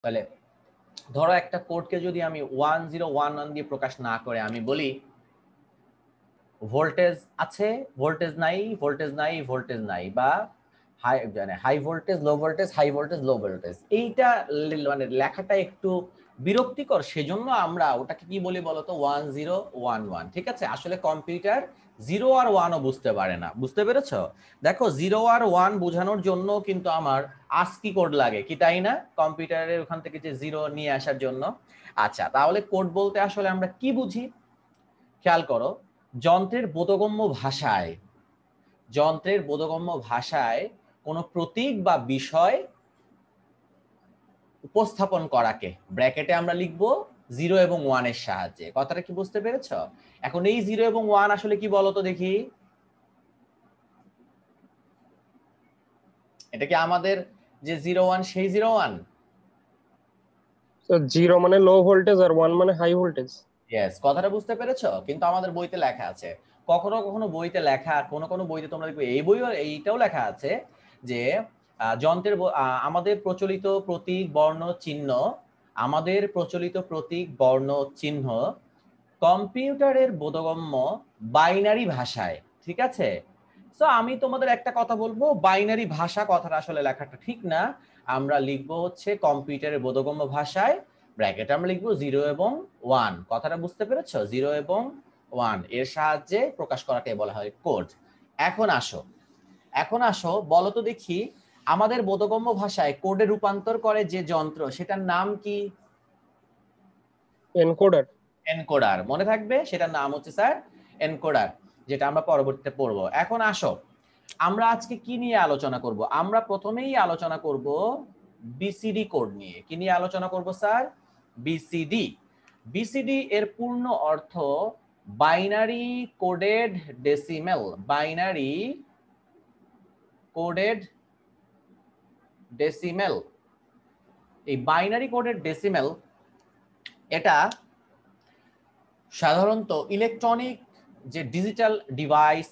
তাহলে ধরো একটা কোডকে যদি আমি 1011 দিয়ে প্রকাশ না করে আমি বলি ভোল্টেজ আছে, ভোল্টেজ নাই, ভোল্টেজ নাই, ভোল্টেজ নাই, বা high voltage, low voltage, high voltage, low voltage, এইটা মানে লেখাটা একটু বিরক্তিকর, সেজন্য আমরা ওটাকে কি বলি বলতো 1011। ঠিক আছে, আসলে কম্পিউটার 0 আর 1ও বুঝতে পারে না, বুঝতে পেরেছো? দেখো 0 আর 1 বোঝানোর জন্য কিন্তু আমার ASCII কোড লাগে, কি তাই না? কম্পিউটারের ওখান থেকে যে 0 নিয়ে আসার জন্য। আচ্ছা, তাহলে কোড বলতে আসলে আমরা কি বুঝি? খেয়াল করো, যন্ত্রের বোধগম্য ভাষায়, যন্ত্রের বোধগম্য ভাষায় কোনো প্রতীক বা বিষয় উপস্থাপন করাকে ব্র্যাকেটে আমরা লিখব 0 এবং 1 এর সাহায্যে। কথাটা কি বুঝতে পেরেছো? এখন এই 0 এবং 1 আসলে কি বলো তো দেখি? এটা কি আমাদের যে 01 সেই 01? তো 0 মানে লো ভোল্টেজ আর 1 মানে হাই ভোল্টেজ। ইয়েস, কথাটা বুঝতে পেরেছো? কিন্তু আমাদের বইতে লেখা আছে, কখনো কখনো বইতে লেখা, কোনো কোনো বইতে তোমরা দেখবে, এই বইও এইটাও লেখা আছে যে যন্ত্রের আমাদের প্রচলিত প্রতীক বর্ণ চিহ্ন, আমাদের প্রচলিত প্রতীক বর্ণ চিহ্ন কম্পিউটারের বোধগম্য বাইনারি ভাষায়। ঠিক আছে, সো আমি তোমাদের একটা কথা বলবো, বাইনারি ভাষা কথাটা আসলে লেখাটা ঠিক না, আমরা লিখবো হচ্ছে কম্পিউটারের বোধগম্য ভাষায়, ব্র্যাকেটে আমরা লিখবো 0 এবং 1। কথাটা বুঝতে পেরেছো? 0 এবং 1 এর সাহায্যে প্রকাশ করাকে বলা হয় কোড। এখন আসো, এখন আসো বলো তো দেখি, আমাদের বোধগম্য ভাষায় কোডে রূপান্তর করে যে যন্ত্র, সেটার নাম কি? এনকোডার। এনকোডার। মনে থাকবে, সেটার নাম হচ্ছে স্যার এনকোডার, যেটা আমরা পরবর্তীতে পড়বো। এখন আসো, আমরা আজকে কি নিয়ে আলোচনা করব? আমরা প্রথমেই আলোচনা করব বিসিডি কোড নিয়ে। কি নিয়ে আলোচনা করব স্যার? বিসিডি। বিসিডি এর পূর্ণ অর্থ binary coded decimal. Binary coded decimal. এই বাইনারি কোডেড ডেসিমেল এটা সাধারণত ইলেকট্রনিক যে ডিজিটাল ডিভাইস,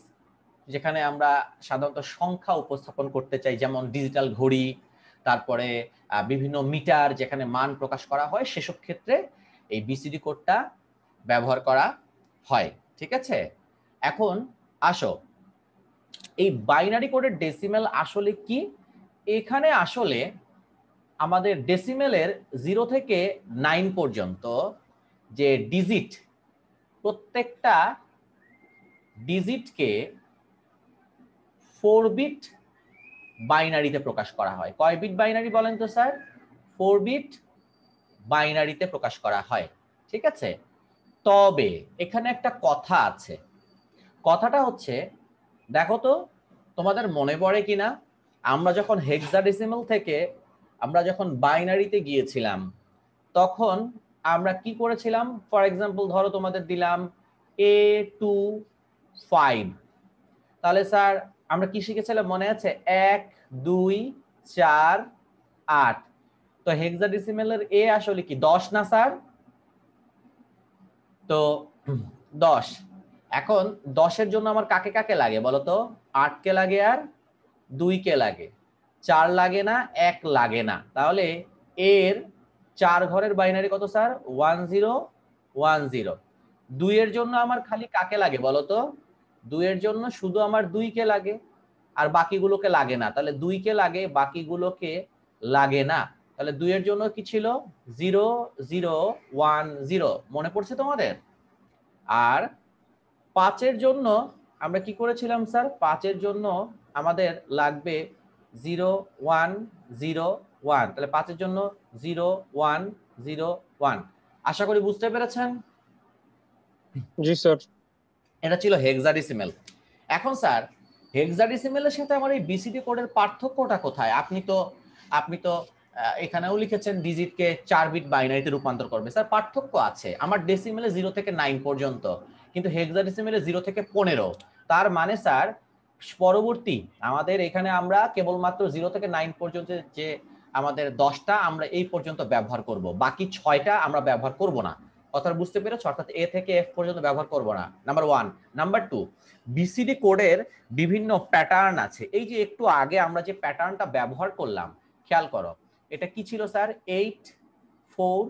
যেখানে আমরা সাধারণত সংখ্যা উপস্থাপন করতে চাই, যেমন ডিজিটাল ঘড়ি, তারপরে বিভিন্ন মিটার যেখানে মান প্রকাশ করা হয়, সেসব ক্ষেত্রে এই বিসিডি কোডটা ব্যবহার করা হয়। ঠিক আছে, এখন আসো, এই বাইনারি কোডের ডেসিমেল আসলে কি? এখানে আসলে আমাদের ডেসিমেলের 0 থেকে 9 পর্যন্ত যে ডিজিট, প্রত্যেকটা ডিজিটকে 4 বিট বাইনারিতে প্রকাশ করা হয়। কয় বিট বাইনারি বলেন তো স্যার? 4 বিট বাইনারিতে প্রকাশ করা হয়। ঠিক আছে, তবে এখানে একটা কথা আছে। কথাটা হচ্ছে, দেখো তো তোমাদের মনে পড়ে কিনা, আমরা যখন হেক্সাডেসিমাল থেকে আমরা যখন বাইনারিতে গিয়েছিলাম, তখন আমরা কি করেছিলাম? ফর এক্সাম্পল ধরো তোমাদের দিলাম A25, তাহলে স্যার আমরা কি শিখেছিলাম মনে আছে? 1 2 4 8। তো হেক্সাডেসিমেলের এ আসলে কি 10 না স্যার? তো 10। এখন 10-এর জন্য আমার কাকে কাকে লাগে বলো তো? 8 কে লাগে আর 2 কে লাগে, 4 লাগে না, 1 লাগে না। তাহলে এর 4 ঘরের বাইনারি কত স্যার? 1010। 2 এর জন্য আমার খালি কাকে লাগে বলো তো? 2 এর জন্য শুধু আমার 2 কে লাগে, আর বাকিগুলোকে লাগে না। তাহলে 2 কে লাগে, বাকিগুলোকে লাগে না। তাহলে 2 এর জন্য কি ছিল? 0 0 1 0। মনে পড়ছে তোমাদের? আর 5 এর জন্য আমরা কি করেছিলাম স্যার? 5 এর জন্য আমাদের লাগবে 0 1 0 1। তাহলে 5 এর জন্য 0 1 0 1। আশা করি বুঝতে পেরেছেন। জি স্যার। এটা ছিল হেক্সাডেসিমেল। এখন স্যার হেক্সাডেসিমেলের সাথে আমার এই বিসিডি কোডের পার্থক্যটা কোথায়? আপনি তো এখানেও লিখেছেন ডিজিটকে 4 বিট বাইনারিতে রূপান্তর করবে। স্যার পার্থক্য আছে, আমার ডেসিমেলে 0 থেকে 9 পর্যন্ত, কিন্তু হেক্সাডেসিমেলে 0 থেকে 15। তার মানে স্যার পরবর্তী আমাদের এখানে আমরা কেবলমাত্র 0 থেকে 9 পর্যন্ত যে আমাদের 10টা আমরা এই পর্যন্ত ব্যবহার করব, বাকি 6টা আমরা ব্যবহার করব না। কথাটা বুঝতে পেরেছো? অর্থাৎ এ থেকে এফ পর্যন্ত ব্যবহার করব না, নাম্বার 1। নাম্বার 2, বিসিডি কোডের বিভিন্ন প্যাটার্ন আছে। এই যে একটু আগে আমরা যে প্যাটার্নটা ব্যবহার করলাম, খেয়াল করো, এটা কি ছিল স্যার? 8 4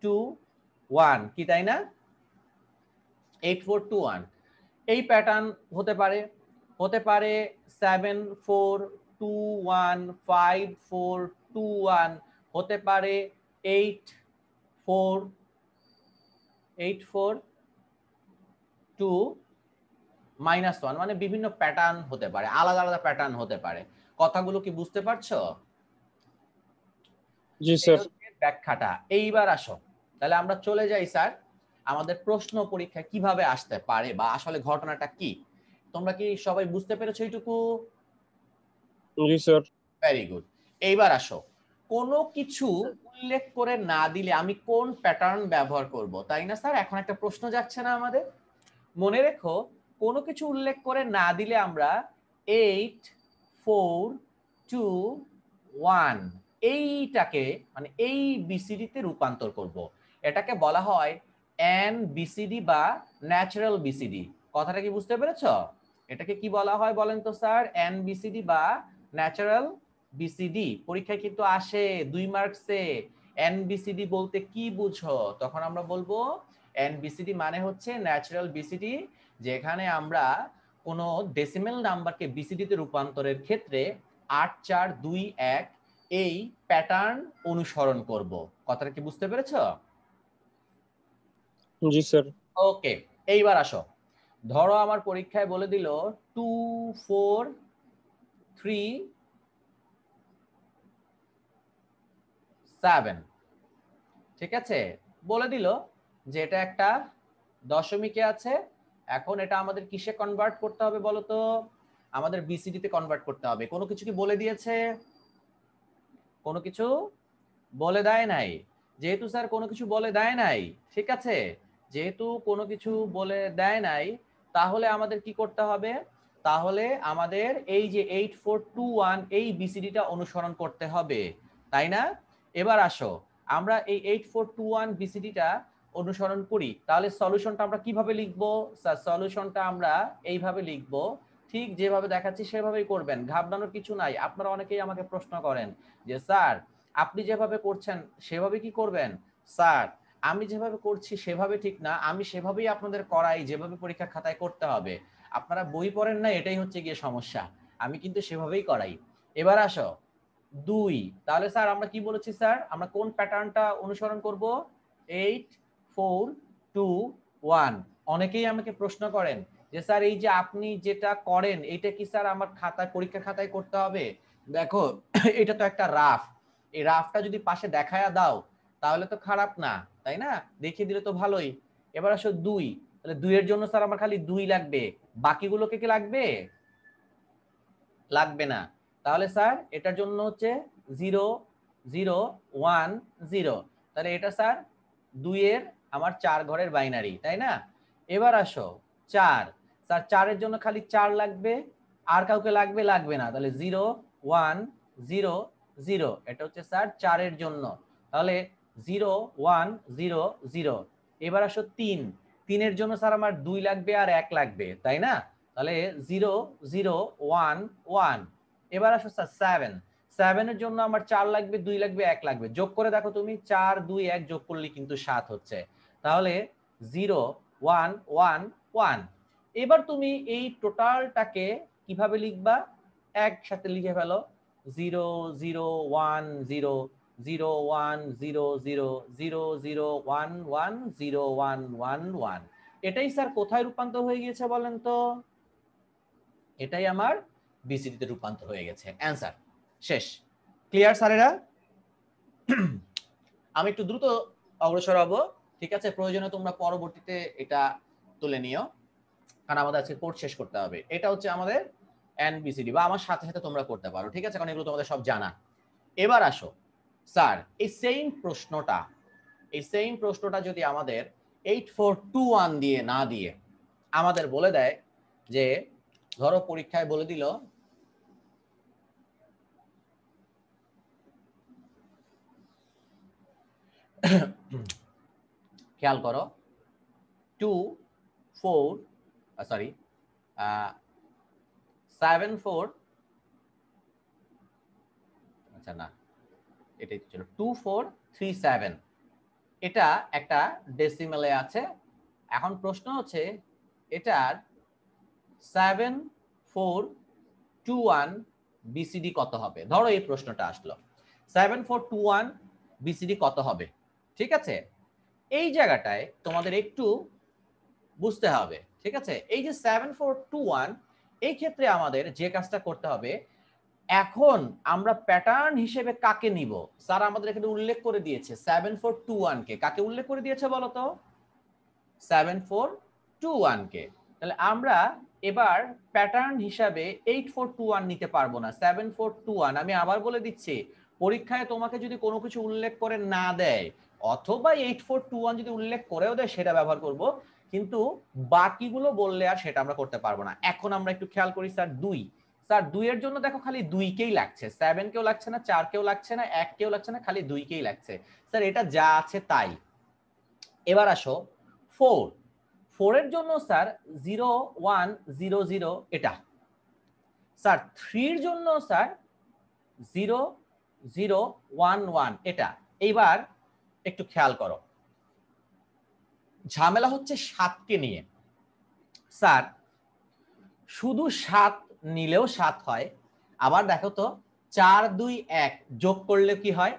2 1 কি তাই না 8 4 2 1 এই প্যাটার্ন হতে পারে 7 4 2 1 5 4 2 1 হতে পারে 8 4 2 -1 মানে বিভিন্ন প্যাটার্ন হতে পারে আলাদা আলাদা প্যাটার্ন হতে পারে কথাগুলো কি বুঝতে পারছো জি স্যার ব্যাখ্যাটা এইবার আসো তাহলে আমরা চলে যাই স্যার আমাদের প্রশ্ন পরীক্ষা কিভাবে আসতে পারে বা আসলে ঘটনাটা কি তোমরা কি সবাই বুঝতে পেরেছো এইটুকু জি স্যার ভেরি গুড এইবার আসো কোনো কিছু উল্লেখ করে না দিলে আমি কোন প্যাটার্ন ব্যবহার করব তাই না স্যার এখন একটা প্রশ্ন যাচ্ছে না আমাদের মনে রেখো কোনো কিছু উল্লেখ করে না দিলে আমরা 8 4 2 1 এইটাকে মানে এই বিসিডিতে রূপান্তর করব এটাকে বলা হয় এন বিসিডি বা ন্যাচারাল বিসিডি কথাটা কি বুঝতে পেরেছো এটাকে কি বলা হয় বলেন তো স্যার এন বিসিডি বা ন্যাচারাল বিসিডি পরীক্ষায় কিন্তু আসে 2 মার্কসে এন বিসিডি বলতে কি বুঝো তখন আমরা বলবো এন বিসিডি মানে হচ্ছে ন্যাচারাল বিসিডি যেখানে আমরা কোনো ডেসিমেল নাম্বারকে বিসিডি তে রূপান্তরের ক্ষেত্রে 8 4 2 1 এই প্যাটার্ন অনুসরণ করব কথাটা কি বুঝতে পেরেছো জি স্যার ওকে এইবার আসো ধরো আমার পরীক্ষায় বলে দিল 2 4 3 7 ঠিক আছে বলে দিল যে এটা একটা দশমিকে আছে এখন এটা আমাদের কিসে কনভার্ট করতে হবে বলো তো আমাদের বিসিডি তে কনভার্ট করতে হবে কোনো কিছু কি বলে দিয়েছে কোনো কিছু বলে দেয় নাই যেহেতু স্যার কোনো কিছু বলে দেয় নাই ঠিক আছে যেহেতু কোনো কিছু বলে দেয় নাই তাহলে আমাদের কি করতে হবে তাহলে আমাদের এই যে 8421 এই বিসিডিটা অনুসরণ করতে হবে তাই না এবার আসো আমরা এই 8421 বিসিডিটা অনুসরণ করি তাহলে সলিউশনটা আমরা কিভাবে লিখবো স্যার সলিউশনটা আমরা এইভাবে লিখবো ঠিক যেভাবে দেখাচ্ছি সেভাবেই করবেন ঘাবড়ানোর কিছু নাই আপনারা অনেকেই আমাকে প্রশ্ন করেন যে স্যার আপনি যেভাবে করছেন সেভাবে কি করবেন স্যার আমি যেভাবে করছি সেভাবে ঠিক না আমি সেভাবেই আপনাদের করাই যেভাবে পরীক্ষা খাতায় করতে হবে আপনারা বই পড়েন না এটাই হচ্ছে গিয়ে সমস্যা আমি কিন্তু সেভাবেই করাই এবার আসো 2 তাহলে স্যার আমরা কি বলেছি স্যার আমরা কোন প্যাটার্নটা অনুসরণ করব 8 4 2 1 অনেকেই আমাকে প্রশ্ন করেন যে স্যার এই যে আপনি যেটা করেন এটা কি স্যার আমার খাতায় পরীক্ষা খাতায় করতে হবে দেখো এটা তো একটা রাফ এই রাফটা যদি পাশে দেখায়া দাও তাহলে তো খারাপ না তাই না দেখিয়ে দিলে তো ভালোই এবার আসো 2 তাহলে 2 এর জন্য স্যার আমার খালি 2 লাগবে বাকিগুলোকে কি লাগবে লাগবে না তাহলে স্যার এটার জন্য হচ্ছে 0 0 1 0 তাহলে এটা স্যার 2 এর আমার 4 ঘরের বাইনারি তাই না এবার আসো 4 স্যার 4 এর জন্য খালি 4 লাগবে আর কাউকে লাগবে লাগবে না তাহলে 0 1 0 0 এটা হচ্ছে স্যার 4 এর জন্য তাহলে 0 1 0 0 এবার আসো 3 3 এর জন্য স্যার আমার 2 লাগবে আর 1 লাগবে তাই না তাহলে 0 0 1 1 এবার আসো স্যার 7 7 এর জন্য আমার 4 লাগবে 2 লাগবে 1 লাগবে যোগ করে দেখো তুমি 4 2 1 যোগ করলে কিন্তু 7 হচ্ছে তাহলে 0 1 1 1 এবার তুমি এই টোটালটাকে কিভাবে লিখবা একসাথে লিখে ফেলো 0 0 1 0 0 1 0 0 0 0 1 1 0 1 1 1 এটাই স্যার কোথায় রূপান্তর হয়ে গিয়েছে বলেন তো এটাই আমার বিসিডি তে রূপান্তর হয়ে গেছে অ্যানসার শেষ ক্লিয়ার স্যারেরা আমি একটু দ্রুত অগ্রসর হব ঠিক আছে প্রয়োজনে তোমরা পরবর্তীতে এটা তুলে নিও কারণ আমাদের আজকে কোর্স শেষ করতে হবে এটা হচ্ছে আমাদের এনবিসিডি বা আমার সাথে সাথে তোমরা করতে পারো ঠিক আছে কারণ এগুলো তোমাদের সব জানা এবার আসো স্যার এই সেম প্রশ্নটা যদি আমাদের 8421 দিয়ে না দিয়ে আমাদের বলে দেয় যে ধরো পরীক্ষায় বলে দিল খেয়াল করো 2 4 সরি 7 4 আচ্ছা না এটাই ছিল 2 4 3 7 এটা একটা ডেসিমেলে আছে। এখন প্রশ্ন হচ্ছে এটার 7421 বিসিডি কত হবে। ধরো এই প্রশ্নটা আসলো 7421 বিসিডি কত হবে। ঠিক আছে, এই জায়গাটায় তোমাদের একটু বুঝতে হবে। ঠিক আছে, এই যে 7421, এই ক্ষেত্রে আমাদের যে কাজটা করতে হবে, এখন আমরা প্যাটার্ন হিসেবে কাকে নিব। স্যার আমাদের এখানে উল্লেখ করে দিয়েছে 7421 কে। কাকে উল্লেখ করে দিয়েছে বলো তো? 7421 কে। তাহলে আমরা এবার প্যাটার্ন হিসাবে 8421 নিতে পারবো না, 7421। আমি আবার বলে দিচ্ছি, পরীক্ষায় তোমাকে যদি কোনো কিছু উল্লেখ করে না দেয়, অথবা 8421 যদি উল্লেখ করেও দেয়, সেটা ব্যবহার করব, কিন্তু বাকিগুলো বললে আর সেটা আমরা করতে পারবো না। এখন আমরা একটু খেয়াল করি, স্যার 2, স্যার 2 এর জন্য দেখো খালি 2 কেই লাগছে, 7 কেও লাগছে না, 4 কেও লাগছে না, 1 কেও লাগছে না, খালি 2 কেই লাগছে। স্যার এটা যা আছে তাই। এবার আসো 4, 4 এর জন্য স্যার 0100 এটা। স্যার 3 এর জন্য স্যার 0011 এটা। এইবার একটু খেয়াল করো, ঝামেলা হচ্ছে 7 কে নিয়ে। স্যার শুধু 7 নিলেও 7 হয়, আবার দেখো তো 4 2 1 যোগ করলে কি হয়?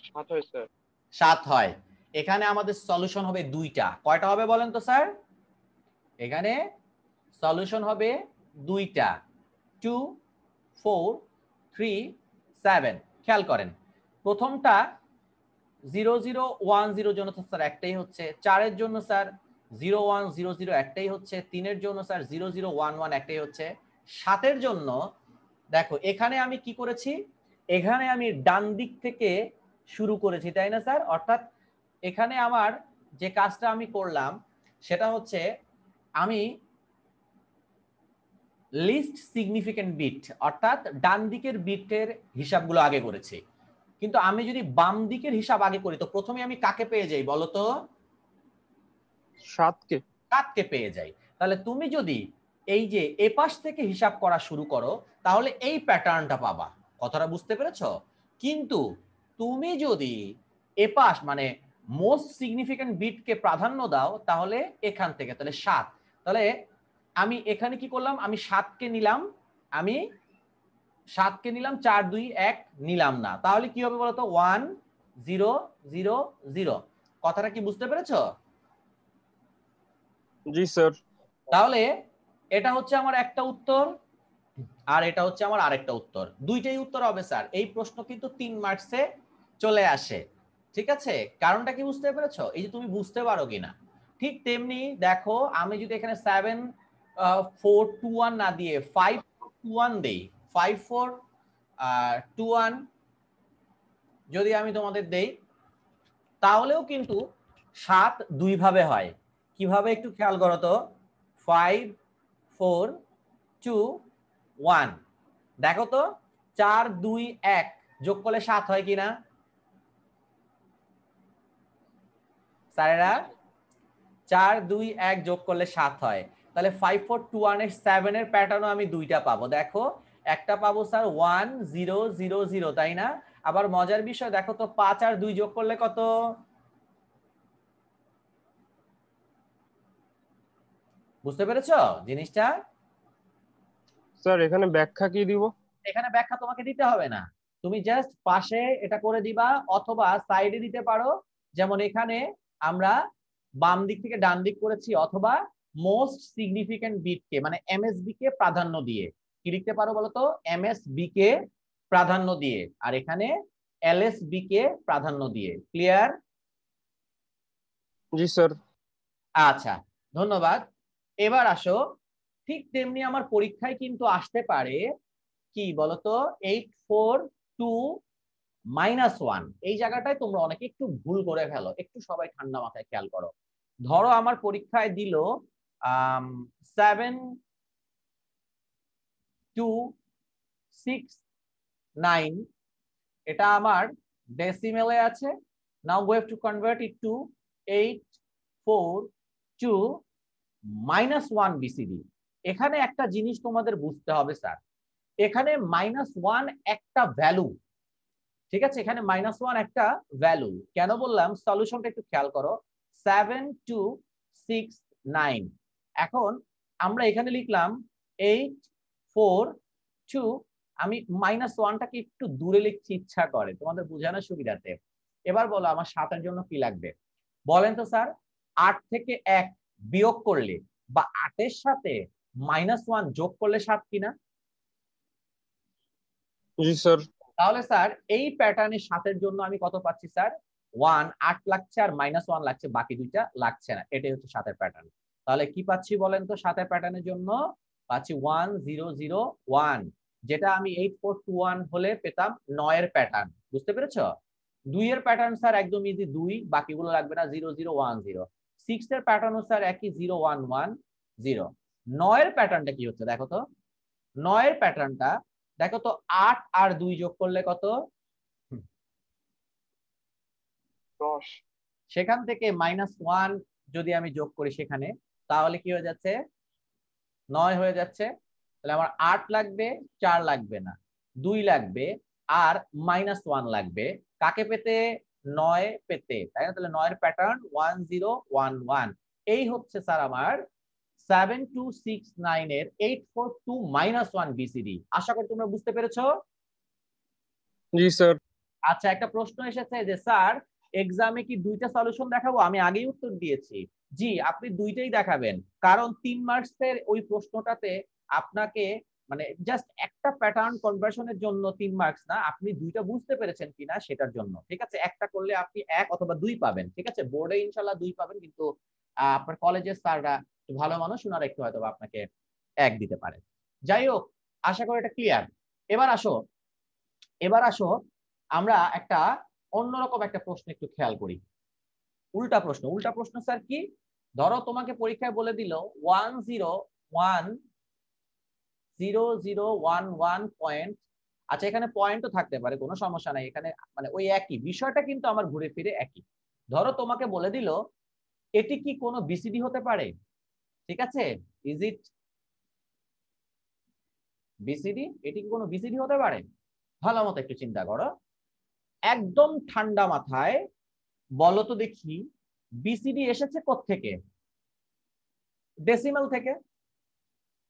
7 হয় স্যার। 7 হয়। এখানে আমাদের সলিউশন হবে দুইটা। কয়টা হবে বলেন তো স্যার? এখানে সলিউশন হবে দুইটা, 2 4 3 7। খেয়াল করেন, প্রথমটা 0010 জন্য স্যার একটাই হচ্ছে, 4 এর জন্য স্যার 0100 একটাই হচ্ছে, 3 এর জন্য স্যার 0011 একটাই হচ্ছে, 7 এর জন্য দেখো এখানে আমি কি করেছি, এখানে আমি ডান দিক থেকে শুরু করেছি, তাই না স্যার? অর্থাৎ এখানে আমার যে কাজটা আমি করলাম সেটা হচ্ছে আমি লিস্ট সিগনিফিকেন্ট বিট, অর্থাৎ ডান দিকের বিটের হিসাবগুলো আগে করেছি। কিন্তু আমি যদি বাম দিকের হিসাব আগে করি, তো প্রথমে আমি কাকে পেয়ে যাই বলো তো? 7 কে। 7 কে পেয়ে যাই। তাহলে তুমি যদি এই যে এ পাশ থেকে হিসাব করা শুরু করো, তাহলে এই প্যাটার্নটা পাবা। কথাটা বুঝতে পেরেছো? কিন্তু তুমি যদি এ পাশ মানে মোস্ট সিগনিফিকেন্ট বিটকে প্রাধান্য দাও, তাহলে এখান থেকে, তাহলে 7। তাহলে আমি এখানে কি করলাম, আমি 7 কে নিলাম, আমি 7 কে নিলাম, 4 2 1 নিলাম না। তাহলে কি হবে বলতো? 1 0 0 0। কথাটা কি বুঝতে পেরেছো? জি স্যার। তাহলে এটা হচ্ছে আমার একটা উত্তর, আর এটা হচ্ছে আমার আরেকটা উত্তর। দুইটাই উত্তর হবে স্যার। এই প্রশ্ন কিন্তু 3 মার্কসে চলে আসে। ঠিক আছে, কারণটা কি বুঝতে পেরেছো? এই যে তুমি বুঝতে পারো কিনা। ঠিক তেমনি দেখো, আমি যদি এখানে 7421 না দিয়ে 5421 দেই, 5421 যদি আমি তোমাদের দেই, তাহলেও কিন্তু 7 দুই ভাবে হয়। কিভাবে একটু খেয়াল করো তো? 5 4 2 1। দেখো তো 4 2 1 যোগ করলে 7 হয় কিনা স্যারেরা? 4 2 1 যোগ করলে 7 হয়। তাহলে 5421 এর 7 এর প্যাটার্নও আমি দুইটা পাবো। দেখো, একটা পাবো স্যার 1 0 0 0, তাই না? আবার মজার বিষয় দেখো তো, 5 আর 2 যোগ করলে কত? বুঝতে পেরেছো জিনিসটা? স্যার এখানে ব্যাখ্যা কি দিব? এখানে ব্যাখ্যা তোমাকে দিতে হবে না, তুমি জাস্ট পাশে এটা করে দিবা, অথবা সাইডে দিতে পারো। যেমন এখানে আমরা বাম দিক থেকে ডান দিক করেছি, অথবা মোস্ট সিগনিফিকেন্ট বিটকে মানে এমএসবি কে প্রাধান্য দিয়ে কি লিখতে পারো বলতো? এমএসবি কে প্রাধান্য দিয়ে, আর এখানে এলএসবি কে প্রাধান্য দিয়ে। ক্লিয়ার? জি স্যার। আচ্ছা, ধন্যবাদ। এবার আসো, ঠিক তেমনি আমার পরীক্ষায় কিন্তু আসতে পারে কি বলতো, 842 - 1। এই জায়গাটায় তোমরা অনেকে একটু ভুল করে ফেলো, একটু সবাই ঠান্ডা মাথায় খেয়াল করো। ধরো আমার পরীক্ষায় দিল 7269, এটা আমার ডেসিমেলে আছে। নাও we have to convert it to 842 - 1 BCD. এখানে একটা জিনিস তোমাদের বুঝতে হবে স্যার, এখানে -1 একটা ভ্যালু, ঠিক আছে, এখানে -1 একটা ভ্যালু। কেন বললাম সলিউশনটা একটু খেয়াল করো, 7269। এখন আমরা এখানে লিখলাম 842, আমি -1টাকে একটু দূরে লিখছি ইচ্ছা করে তোমাদের বোঝানোর সুবিধাতে। এবার বলো আমার 7 এর জন্য কি লাগবে বলেন তো স্যার। 8 থেকে 1 বিয়োগ করলে বা 8 এর সাথে -1 যোগ করলে 7 কিনা? জি স্যার। তাহলে স্যার এই প্যাটার্নের 7 এর জন্য আমি কত পাচ্ছি স্যার? 1 8 লাগছে আর -1 লাগছে, বাকি দুইটা লাগছে না। এটাই হচ্ছে 7 এর প্যাটার্ন। তাহলে কি পাচ্ছি বলেন তো 7 এর প্যাটার্নের জন্য? পাচ্ছি 1001, যেটা আমি 8421 হলে পেতাম 9 এর প্যাটার্ন। বুঝতে পেরেছো? 2 এর প্যাটার্ন স্যার একদম ইজি, 2, বাকিগুলো লাগবে না, 0010। 6 এর প্যাটার্নও স্যার একই, 0110। 9 এর প্যাটার্নটা কি হচ্ছে দেখো তো। 9 এর প্যাটার্নটা দেখো তো, 8 আর 2 যোগ করলে কত? 10। সেখান থেকে -1 যদি আমি যোগ করি সেখানে, তাহলে কি হয়ে যাচ্ছে? 9 হয়ে যাচ্ছে। তাহলে আমার 8 লাগবে, 4 লাগবে না, 2 লাগবে আর -1 লাগবে কাকে পেতে? 9 পেতে, তাই না? তাহলে 9 এর প্যাটার্ন 1011। এই হচ্ছে স্যার আমার 7269 এর 842 - 1 বিসিডি। আশা করি তোমরা বুঝতে পেরেছো। জি স্যার। আচ্ছা, একটা প্রশ্ন এসেছে যে স্যার এক্সামে কি দুইটা সলিউশন দেখাবো? আমি আগেই উত্তর দিয়েছি, জি আপনি দুইটাই দেখাবেন, কারণ 3 মার্কসের ওই প্রশ্নটাতে আপনাকে মানে জাস্ট একটা প্যাটার্ন কনভার্সনের জন্য 3 মার্কস না, আপনি দুইটা বুঝতে পেরেছেন কিনা সেটার জন্য। ঠিক আছে, একটা করলে আপনি 1 অথবা 2 পাবেন। ঠিক আছে, বোর্ডে ইনশাআল্লাহ 2 পাবেন, কিন্তু আপনার কলেজের স্যাররা ভালো মানুষ, ওনারা একটু হয়তো আপনাকে 1 দিতে পারে। যাই হোক, আশা করি এটা ক্লিয়ার। এবার আসো, এবার আসো আমরা একটা অন্যরকম একটা প্রশ্ন একটু খেয়াল করি। উল্টা প্রশ্ন। উল্টা প্রশ্ন স্যার কি? ধরো তোমাকে পরীক্ষায় বলে দিল 1010011 পয়েন্ট। আচ্ছা, এখানে পয়েন্টও থাকতে পারে, কোনো সমস্যা নাই এখানে, মানে ওই একই বিষয়টা কিন্তু আমার ঘুরে ফিরে একই। ধরো তোমাকে বলে দিল এটি কি কোনো বিসিডি হতে পারে? ঠিক আছে, ইজ ইট বিসিডি? এটি কি কোনো বিসিডি হতে পারে? ভালো মতো একটু চিন্তা করো, একদম ঠান্ডা মাথায় বলো তো দেখি, বিসিডি এসেছে কোত্থেকে? ডেসিমেল থেকে।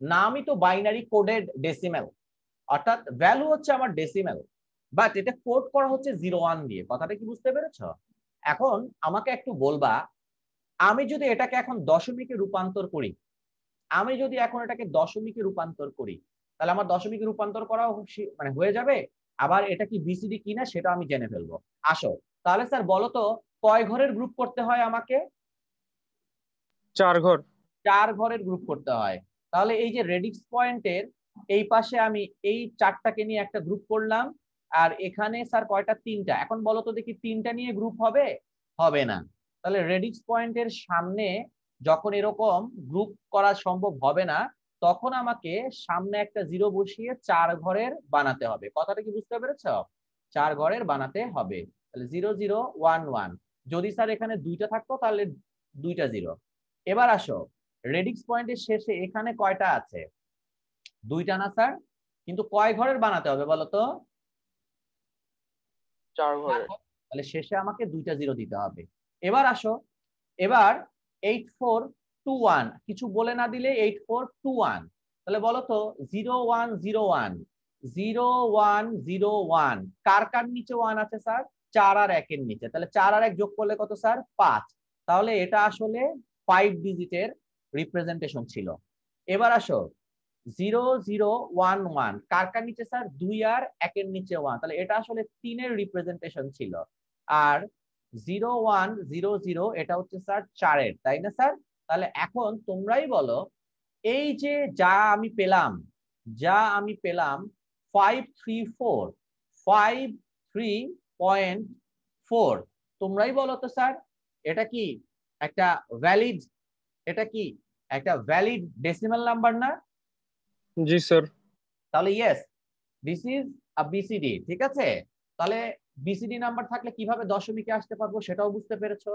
নামই তো বাইনারি কোডেড ডেসিমেল, অর্থাৎ ভ্যালু হচ্ছে আমার ডেসিমেল, বাট এটা কোড করা হচ্ছে 01 দিয়ে। কথাটা কি বুঝতে পেরেছো? এখন আমাকে একটু বলবা, আমি যদি এটাকে এখন দশমিকে রূপান্তর করি, আমি যদি এখন এটাকে দশমিকে রূপান্তর করি, তাহলে আমার দশমিকে রূপান্তর করা মানে হয়ে যাবে। আবার এটা কি বিসিডি কিনা সেটা আমি জেনে ফেলবো। আসো তাহলে স্যার বলো তো, কয় ঘরের গ্রুপ করতে হয় আমাকে? 4 ঘর। 4 ঘরের গ্রুপ করতে হয়। তাহলে এই যে রেডিক্স পয়েন্টের এই পাশে আমি এই 4টাকে নিয়ে একটা গ্রুপ করলাম, আর এখানে স্যার কয়টা? 3টা। এখন বলো তো দেখি 3টা নিয়ে গ্রুপ হবে? হবে না। তাহলে রেডিক্স পয়েন্টের সামনে যখন এরকম গ্রুপ করা সম্ভব হবে না, তখন আমাকে সামনে একটা 0 বসিয়ে 4 ঘরের বানাতে হবে। কথাটা কি বুঝতে পেরেছো? 4 ঘরের বানাতে হবে। তাহলে 0011। যদি স্যার এখানে 2টা থাকতো তাহলে 2টা 0। এবার আসো, রেডিক্স পয়েন্টের শেষে এখানে কয়টা আছে? 2টা না স্যার? কিন্তু কয় ঘরের বানাতে হবে বলো তো? 4 4 ঘরের। ঘর। তাহলে শেষে আমাকে 2টা 0 দিতে হবে। এবার আসো, এবার 8421 কিছু বলে না দিলে 8421, তাহলে বলো তো 0101, 0101 কার কার নিচে 1 আছে স্যার? 4 আর 1 এর নিচে। তাহলে 4 আর 1 যোগ করলে কত স্যার? 5। তাহলে এটা আসলে 5 ডিজিটের রিপ্রেজেন্টেশন ছিল। এবার আসো 0011 কার কার নিচে স্যার? 2 আর 1 এর নিচে 1, তাহলে এটা আসলে 3 এর রিপ্রেজেন্টেশন ছিল। আর 0100 এটা হচ্ছে স্যার 4 এর, তাই না স্যার? তাহলে এখন তোমরাই বলো, এই যে যা আমি পেলাম, যা আমি পেলাম 534, 53.4, তোমরাই বলো তো স্যার এটা কি একটা ভ্যালিড, এটা কি একটা ভ্যালিড ডেসিমাল নাম্বার না? জি স্যার। তাহলে yes, this is a BCD. ঠিক আছে, তাহলে বিসিডি নাম্বার থাকলে কিভাবে দশমিকে আসতে পারবো সেটাও বুঝতে পেরেছো।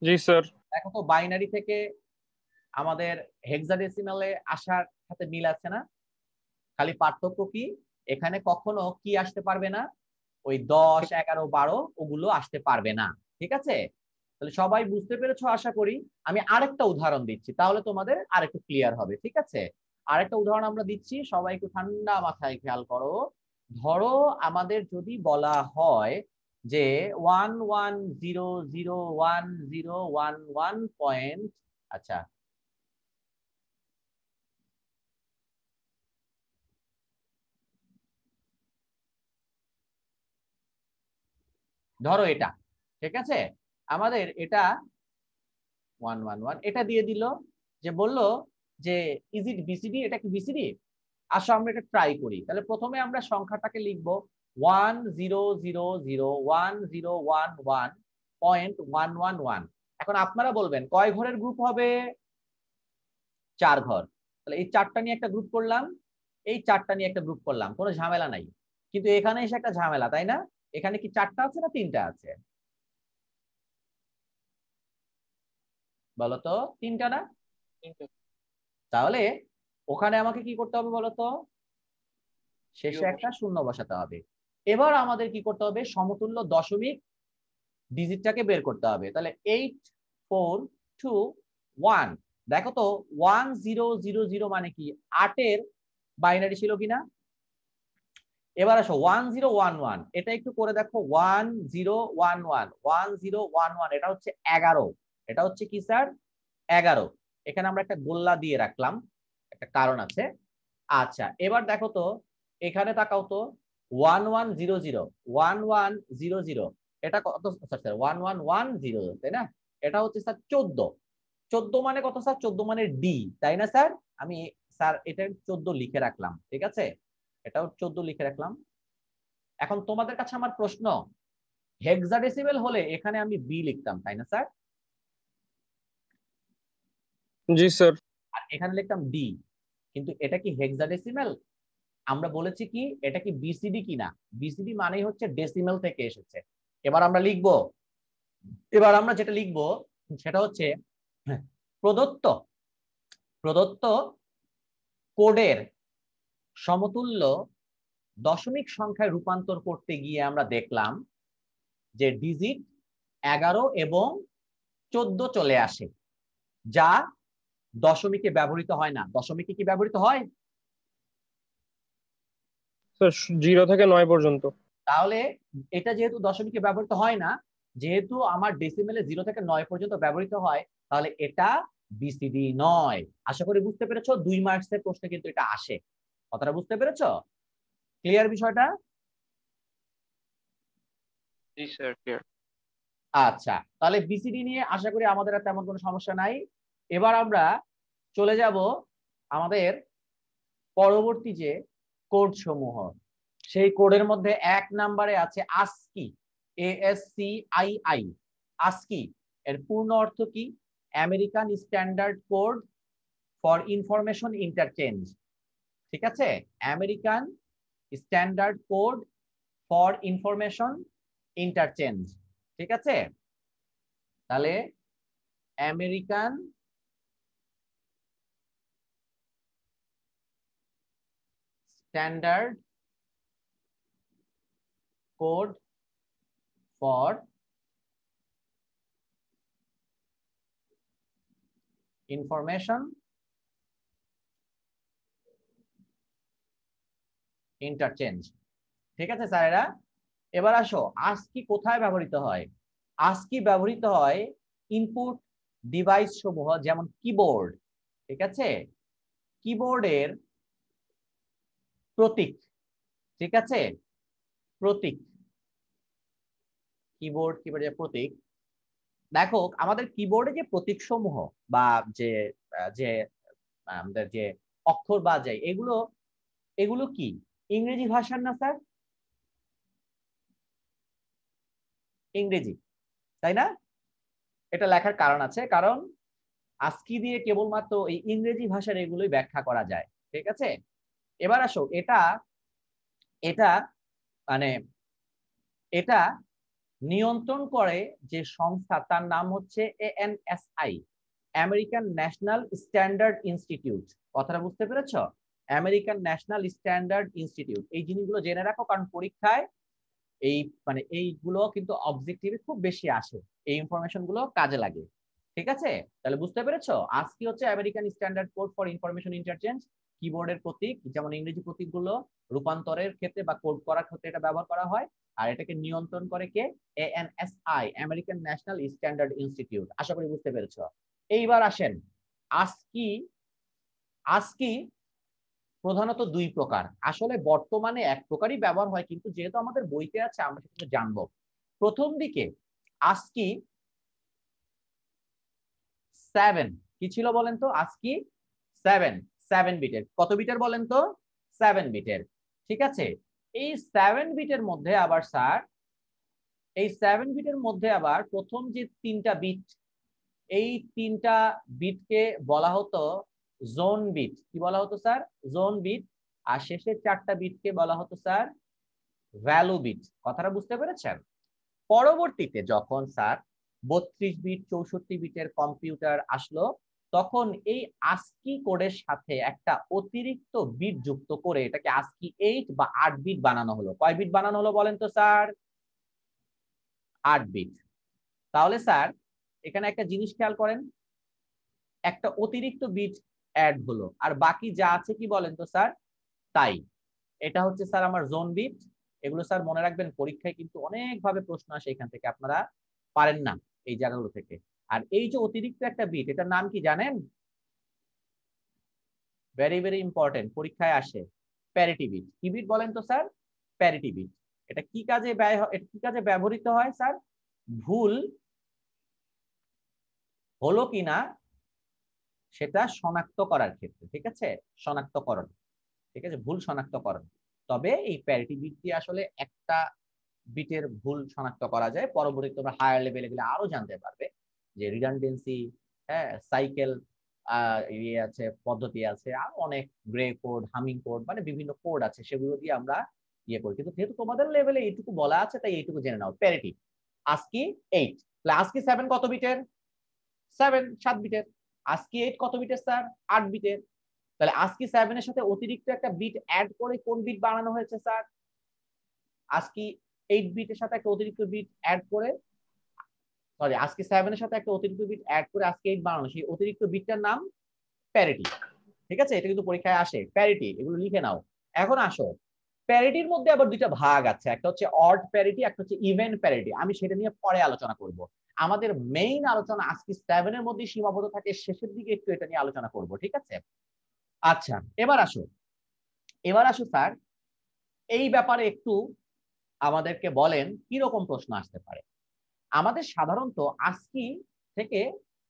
জি স্যার। দেখো তো বাইনারি থেকে আমাদের হেক্সাডেসিমালে আসার সাথে মিল আছে না? খালি পার্থক্য কি? এখানে কখনো কি আসতে পারবে না, ওই 10, 11, 12 ওগুলো আসতে পারবে না। ঠিক আছে, তাহলে সবাই বুঝতে পেরেছো আশা করি। আমি আরেকটা উদাহরণ দিচ্ছি, তাহলে তোমাদের আরেকটু ক্লিয়ার হবে। ঠিক আছে, আরেকটা উদাহরণ আমরা দিচ্ছি, সবাই একটু ঠান্ডা মাথায় খেয়াল করো। ধরো আমাদের যদি বলা হয় যে 11001011 পয়েন্ট, আচ্ছা ধরো এটা, ঠিক আছে, আমাদের এটা 111 এটা দিয়ে দিল, যে বললো যে ইজ ইট বিসিডি, এটা কি বিসিডি? আসো আমরা এটা ট্রাই করি। তাহলে প্রথমে আমরা সংখ্যাটাকে লিখবো 10001011.111। এখন আপনারা বলবেন কয় ঘরের গ্রুপ হবে? 4 ঘর। তাহলে এই 4টা নিয়ে একটা গ্রুপ করলাম, এই 4টা নিয়ে একটা গ্রুপ করলাম, কোনো ঝামেলা নাই। কিন্তু এখানে এসে একটা ঝামেলা, তাই না? এখানে কি 4টা আছে না 3টা আছে? বলতো 3টা না? তাহলে ওখানে আমাকে কি করতে হবে বলতো? শেষে একটা শূন্য বসাতে হবে। এবার আমাদের কি করতে হবে? সমতুল্য দশমিক ডিজিটটাকে বের করতে হবে। তাহলে 8421, দেখো তো 1000 মানে কি 8-এর বাইনারি ছিল কিনা? এবার আসো 1011, এটা একটু করে দেখো। 1011 এটা হচ্ছে 11, এটা হচ্ছে কি স্যার? 11। এখানে আমরা একটা গোল্লা দিয়ে রাখলাম, একটা কারণ আছে। আচ্ছা এবার দেখো তো, এখানে তাকাও তো, 1100 এটা কত স্যার? 1110, তাই না? এটা হচ্ছে স্যার 14। 14 মানে কত স্যার? 14 মানে ডি, তাই না স্যার? আমি স্যার এটা 14 লিখে রাখলাম, ঠিক আছে, এটাও 14 লিখে রাখলাম। এখন তোমাদের কাছে আমার প্রশ্ন, হেক্সাডেসিমেল হলে এখানে আমি বি লিখতাম, তাই না স্যার? জি স্যার। আর এখানে লিখতাম ডি, কিন্তু এটা কি হেক্সাডেসিমেল? আমরা বলেছি কি এটা কি বিসিডি কিনা? বিসিডি মানেই হচ্ছে ডেসিমেল থেকে এসেছে। এবার আমরা লিখব, এবার আমরা যেটা লিখব সেটা হচ্ছে প্রদত্ত প্রদত্ত কোডের সমতুল্য দশমিক সংখ্যায় রূপান্তর করতে গিয়ে আমরা দেখলাম যে ডিজিট 11 এবং 14 চলে আসে, যা দশমিকে ব্যবহৃত হয় না। দশমিকে কি ব্যবহৃত হয়? স্যার 0 থেকে 9 পর্যন্ত। তাহলে এটা যেহেতু দশমিকে ব্যবহৃত হয় না, যেহেতু আমার ডেসিমেলে 0 থেকে 9 পর্যন্ত ব্যবহৃত হয়, তাহলে এটা বিসিডি নয়। আশা করি বুঝতে পেরেছো, 2 মার্কসের প্রশ্নে কিন্তু এটা আসে। কথাটা বুঝতে পেরেছো? ক্লিয়ার বিষয়টা? জি স্যার, ক্লিয়ার। আচ্ছা, তাহলে বিসিডি নিয়ে আশা করি আমাদের আর তেমন কোনো সমস্যা নাই। এবার আমরা চলে যাব আমাদের পরবর্তী যে কোড সমূহ, সেই কোডের মধ্যে 1 নম্বরে আছে ASCII, ASCII। ASCII এর পূর্ণ অর্থ কি? American standard code for information interchange. ঠিক আছে, American standard code for information interchange. ঠিক আছে, তাহলে American standard code for information interchange. ঠিক আছে স্যারেরা, এবার আসো ASCII কোথায় ব্যবহৃত হয়? ASCII ব্যবহৃত হয় ইনপুট ডিভাইস সমূহ, যেমন কিবোর্ড। ঠিক আছে, কিবোর্ডের প্রতীক, ঠিক আছে, প্রতীক, কিবোর্ডের প্রতীক। দেখো আমাদের কিবোর্ডে যে প্রতীক সমূহ বা যে যে আমাদের যে অক্ষর বা যায়, এগুলো এগুলো কি ইংরেজি ভাষার না স্যার? ইংরেজি, তাই না? এটা লেখার কারণ আছে, কারণ ASCII দিয়ে কেবলমাত্র এই ইংরেজি ভাষার এগুলোই ব্যাখ্যা করা যায়। ঠিক আছে, এবার আসো এটা এটা মানে এটা নিয়ন্ত্রণ করে যে সংস্থা, তার নাম হচ্ছে ANSI, American National Standard institute. কথাটা বুঝতে পেরেছো? American National Standard institute. এই জিনিসগুলো জেনে রাখো, কারণ পরীক্ষায় এই মানে এইগুলো কিন্তু অবজেক্টিভে খুব বেশি আসে, এই ইনফরমেশন গুলো কাজে লাগে। ঠিক আছে, তাহলে বুঝতে পেরেছো আজকে হচ্ছে American standard code for information interchange. কিবোর্ডের প্রতীক, যেমন ইংরেজি প্রতীকগুলো রূপান্তরের ক্ষেত্রে বা কোড করার ক্ষেত্রে এটা ব্যবহার করা হয়, আর এটাকে নিয়ন্ত্রণ করে কে? ANSI, American National Standard Institute. আশা করি বুঝতে পেরেছো। এইবার আসেন, আজকি আজকি প্রধানত দুই প্রকার, আসলে বর্তমানে এক প্রকারই ব্যবহার হয়, কিন্তু যেহেতু আমাদের বইতে আছে আমরা সেটা জানবো। প্রথম দিকে আজকি 7 কি ছিল বলেন তো? আজকি 7 7 বিটের। কত বিটের বলেন তো? 7 বিটের। ঠিক আছে, এই 7 বিটের মধ্যে আবার স্যার, এই 7 বিটের মধ্যে আবার প্রথম যে তিনটা বিট, এই তিনটা বিটকে বলা হতো জোন বিট। কি বলা হতো স্যার? Zone bit. আর শেষের চারটা বিটকে বলা হতো স্যার ভ্যালু বিট। কথাটা বুঝতে পেরেছেন? পরবর্তীতে যখন স্যার 32 বিট 64 বিটের কম্পিউটার আসলো, তখন এই ASCII কোডের সাথে একটা অতিরিক্ত বিট যুক্ত করে এটাকে ASCII 8 বা 8 বিট বানানো হলো। কয় বিট বানানো হলো বলেন তো স্যার? 8 বিট। তাহলে স্যার এখানে একটা জিনিস খেয়াল করেন, একটা অতিরিক্ত বিট অ্যাড হলো, আর বাকি যা আছে কি বলেন তো স্যার? তাই। এটা হচ্ছে স্যার আমার জোন বিট। এগুলো স্যার মনে রাখবেন, পরীক্ষায় কিন্তু অনেক ভাবে প্রশ্ন আসে এখান থেকে, আপনারা পারেন না এই জায়গাগুলো থেকে। আর এই যে অতিরিক্ত একটা বিট, এটার নাম কি জানেন? ভেরি ভেরি ইম্পর্টেন্ট, পরীক্ষায় আসে। Parity bit. কি বিট বলেন তো স্যার? Parity bit. এটা কি কাজে এটা কি কাজে ব্যবহৃত হয় স্যার? ভুল হলো কিনা সেটা শনাক্ত করার ক্ষেত্রে। ঠিক আছে, শনাক্তকরণ। ঠিক আছে, ভুল শনাক্তকরণ। তবে এই প্যারিটি বিট দিয়ে আসলে একটা বিটের ভুল শনাক্ত করা যায়। পরবর্তীতে তোমরা হায়ার লেভেলে গেলে আরো জানতে পারবে যে রিডান্ডেন্সি, হ্যাঁ, সাইকেল ইয়ে আছে, পদ্ধতি আছে, আর অনেক গ্রে কোড, হামিং কোড, মানে বিভিন্ন কোড আছে, সেগুলো দিয়ে আমরা ইয়ে করি। কিন্তু যেহেতু তোমাদের লেভেলে এইটুকু বলা আছে, তাই এইটুকু জেনে নাও। প্যারিটি ASCII 8, ASCII 7 কত বিটের? 7 7 বিটের। ASCII 8 কত বিটের স্যার? 8 বিটের। তাহলে ASCII 7 এর সাথে অতিরিক্ত একটা বিট অ্যাড করে কোন বিট বানানো হয়েছে স্যার? ASCII 8 বিটের সাথে একটা অতিরিক্ত বিট অ্যাড করে, সরি ASCII 7 এর সাথে একটা অতিরিক্ত বিট অ্যাড করে ASCII 8 বানানো, সেই অতিরিক্ত বিটটার নাম প্যারিটি। ঠিক আছে, এটা কিন্তু পরীক্ষায় আসে, প্যারিটি, এগুলো লিখে নাও। এখন আসো, প্যারিটির মধ্যে আবার দুইটা ভাগ আছে, একটা হচ্ছে অড প্যারিটি, একটা হচ্ছে ইভেন প্যারিটি। আমি সেটা নিয়ে পরে আলোচনা করব। আমাদের মেইন আলোচনা ASCII 7 এর মধ্যে সীমাবদ্ধ থাকে, শেষের দিকে একটু এটা নিয়ে আলোচনা করব। ঠিক আছে, আচ্ছা এবার আসো স্যার, এই ব্যাপারে একটু আমাদেরকে বলেন কি রকম প্রশ্ন আসতে পারে। আমাদের সাধারণত ASCII থেকে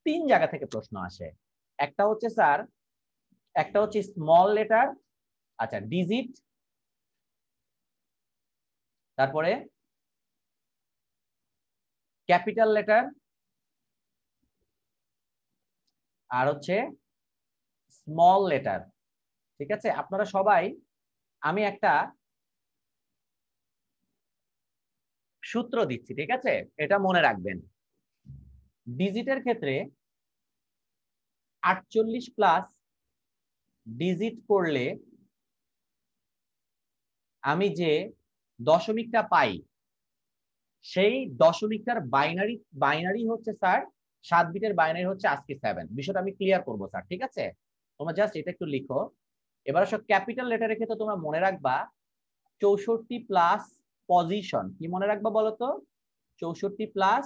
তিন জায়গা থেকে প্রশ্ন আসে। একটা হচ্ছে স্যার, একটা হচ্ছে স্মল লেটার, আচ্ছা ডিজিট, তারপরে ক্যাপিটাল লেটার, আর হচ্ছে স্মল লেটার। ঠিক আছে, আপনারা সবাই, আমি একটা সূত্র দিচ্ছি, ঠিক আছে, এটা মনে রাখবেন। ডিজিটের ক্ষেত্রে 48 প্লাস ডিজিট করলে আমি যে দশমিকটা পাই, সেই দশমিকটার বাইনারি বাইনারি হচ্ছে স্যার 7 বিটের বাইনারি হচ্ছে ASCII 7। বিষয়টা আমি ক্লিয়ার করবো স্যার। ঠিক আছে, তোমরা জাস্ট এটা একটু লিখো। এবার সব ক্যাপিটাল লেটারের ক্ষেত্রে তোমরা মনে রাখবা 64 প্লাস পজিশন। কি মনে রাখবা বলো তো? 64 প্লাস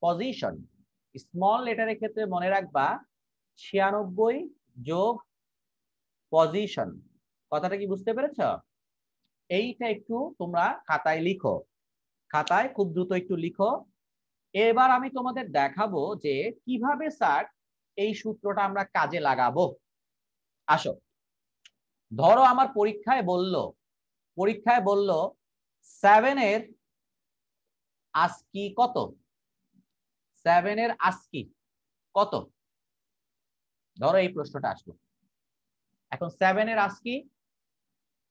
পজিশন। স্মল লেটারের ক্ষেত্রে মনে রাখবা 96 যোগ পজিশন। কথাটা কি বুঝতে পেরেছ? এইটা একটু তোমরা খাতায় লিখো, খাতায় খুব দ্রুত একটু লিখো। এবার আমি তোমাদের দেখাবো যে কিভাবে স্যার এই সূত্রটা আমরা কাজে লাগাবো। আসো, ধরো আমার পরীক্ষায় বলল 7 এর ASCII কত? 7 এর ASCII কত? ধরো এই প্রশ্নটা আসলো। এখন 7 এর ASCII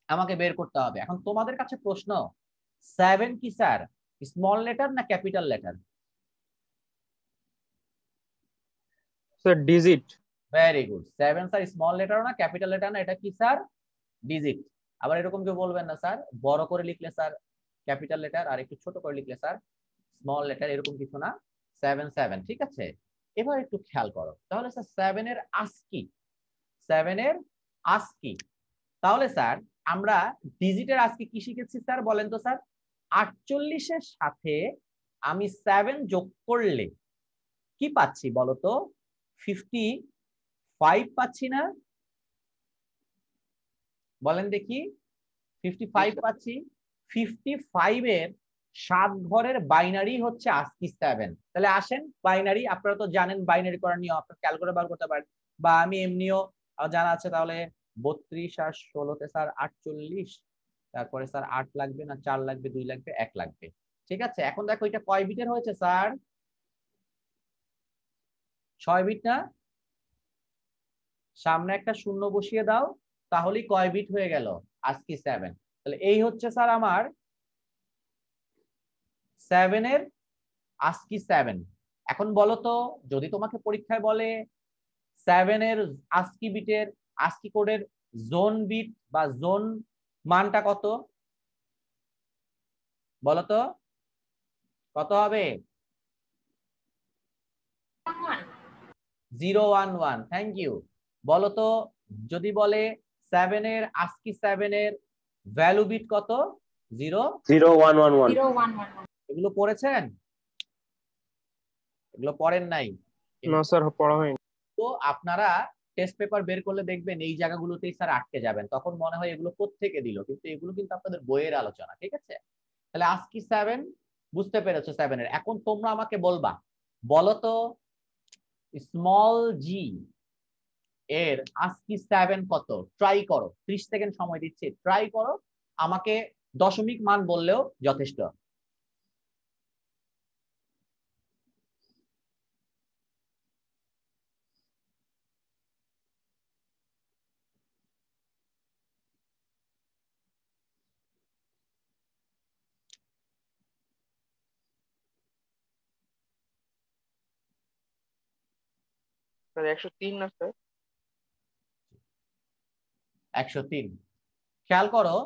আমাকে বের করতে হবে। এখন তোমাদের কাছে প্রশ্ন, 7 কি স্যার স্মল লেটার না capital letter? Sir digit. Very good. 7 sir small লেটারও না ক্যাপিটাল লেটার না, এটা কি স্যার? ডিজিট। আবার এরকম কেউ বলবেন না স্যার বড় করে লিখলে স্যার ক্যাপিটাল লেটার আর একটু ছোট করে লিখলে স্যার স্মল লেটার, এরকম কিছু না। 7 7 ঠিক আছে। এবার একটু খেয়াল করো তাহলে স্যার 7 এর আস্কি, 7 এর আস্কি, তাহলে স্যার আমরা ডিজিটের আজকে কি শিখেছি স্যার বলেন তো স্যার? 48 এর সাথে আমি 7 যোগ করলে কি পাচ্ছি বলতো? 55 পাচ্ছি না? বলেন দেখি। 55 পাচ্ছি। 55 এর 7 ঘরের বাইনারি হচ্ছে আস্কি 7। তাহলে আসেন বাইনারি, আপনারা তো জানেন বাইনারি করার নিয়ম, আপনারা ক্যালকুলেটর বার করতে পারেন, বা আমি এমনিও জানা আছে। তাহলে 32 আর 16তে স্যার 48, তারপরে স্যার 8 লাগবে না 4 লাগবে 2 লাগবে 1 লাগবে। ঠিক আছে, এখন দেখো এটা কয় বিটের হয়েছে স্যার? 6 বিট না? সামনে একটা শূন্য বসিয়ে দাও, তাহলেই কয় বিট হয়ে গেল? আস্কি 7। তাহলে এই হচ্ছে স্যার আমার 7 এর আস্কি 7। এখন বলো তো, যদি তোমাকে পরীক্ষায় বলে 7 এর আস্কি বিটের আস্কি কোডের জোন বিট বা জোন মানটা কত, বলো তো কত হবে? 011। Thank you. বলো তো যদি বলে 7 এর আস্কি 7 এর ভ্যালু বিট কত? 0 0111। এগুলো পড়েছেন? এগুলো পড়েন নাই? না স্যার পড়া হয়নি। তো আপনারা টেস্ট পেপার বের করলে দেখবেন এই জায়গাগুলোতেই স্যার আটকে যাবেন, তখন মনে হয় এগুলো কোত্থেকে দিল, কিন্তু এগুলো কিন্তু আপনাদের বইয়ের আলোচনা। ঠিক আছে, তাহলে আজকি 7 বুঝতে পেরেছো 7 এর। এখন তোমরা আমাকে বলবা, বলো তো স্মল জি এর আজকি 7 কত? ট্রাই করো, 30 সেকেন্ড সময় দিচ্ছি, ট্রাই করো, আমাকে দশমিক মান বললেও যথেষ্ট। স্যার 103 না স্যার? 103। খেয়াল করো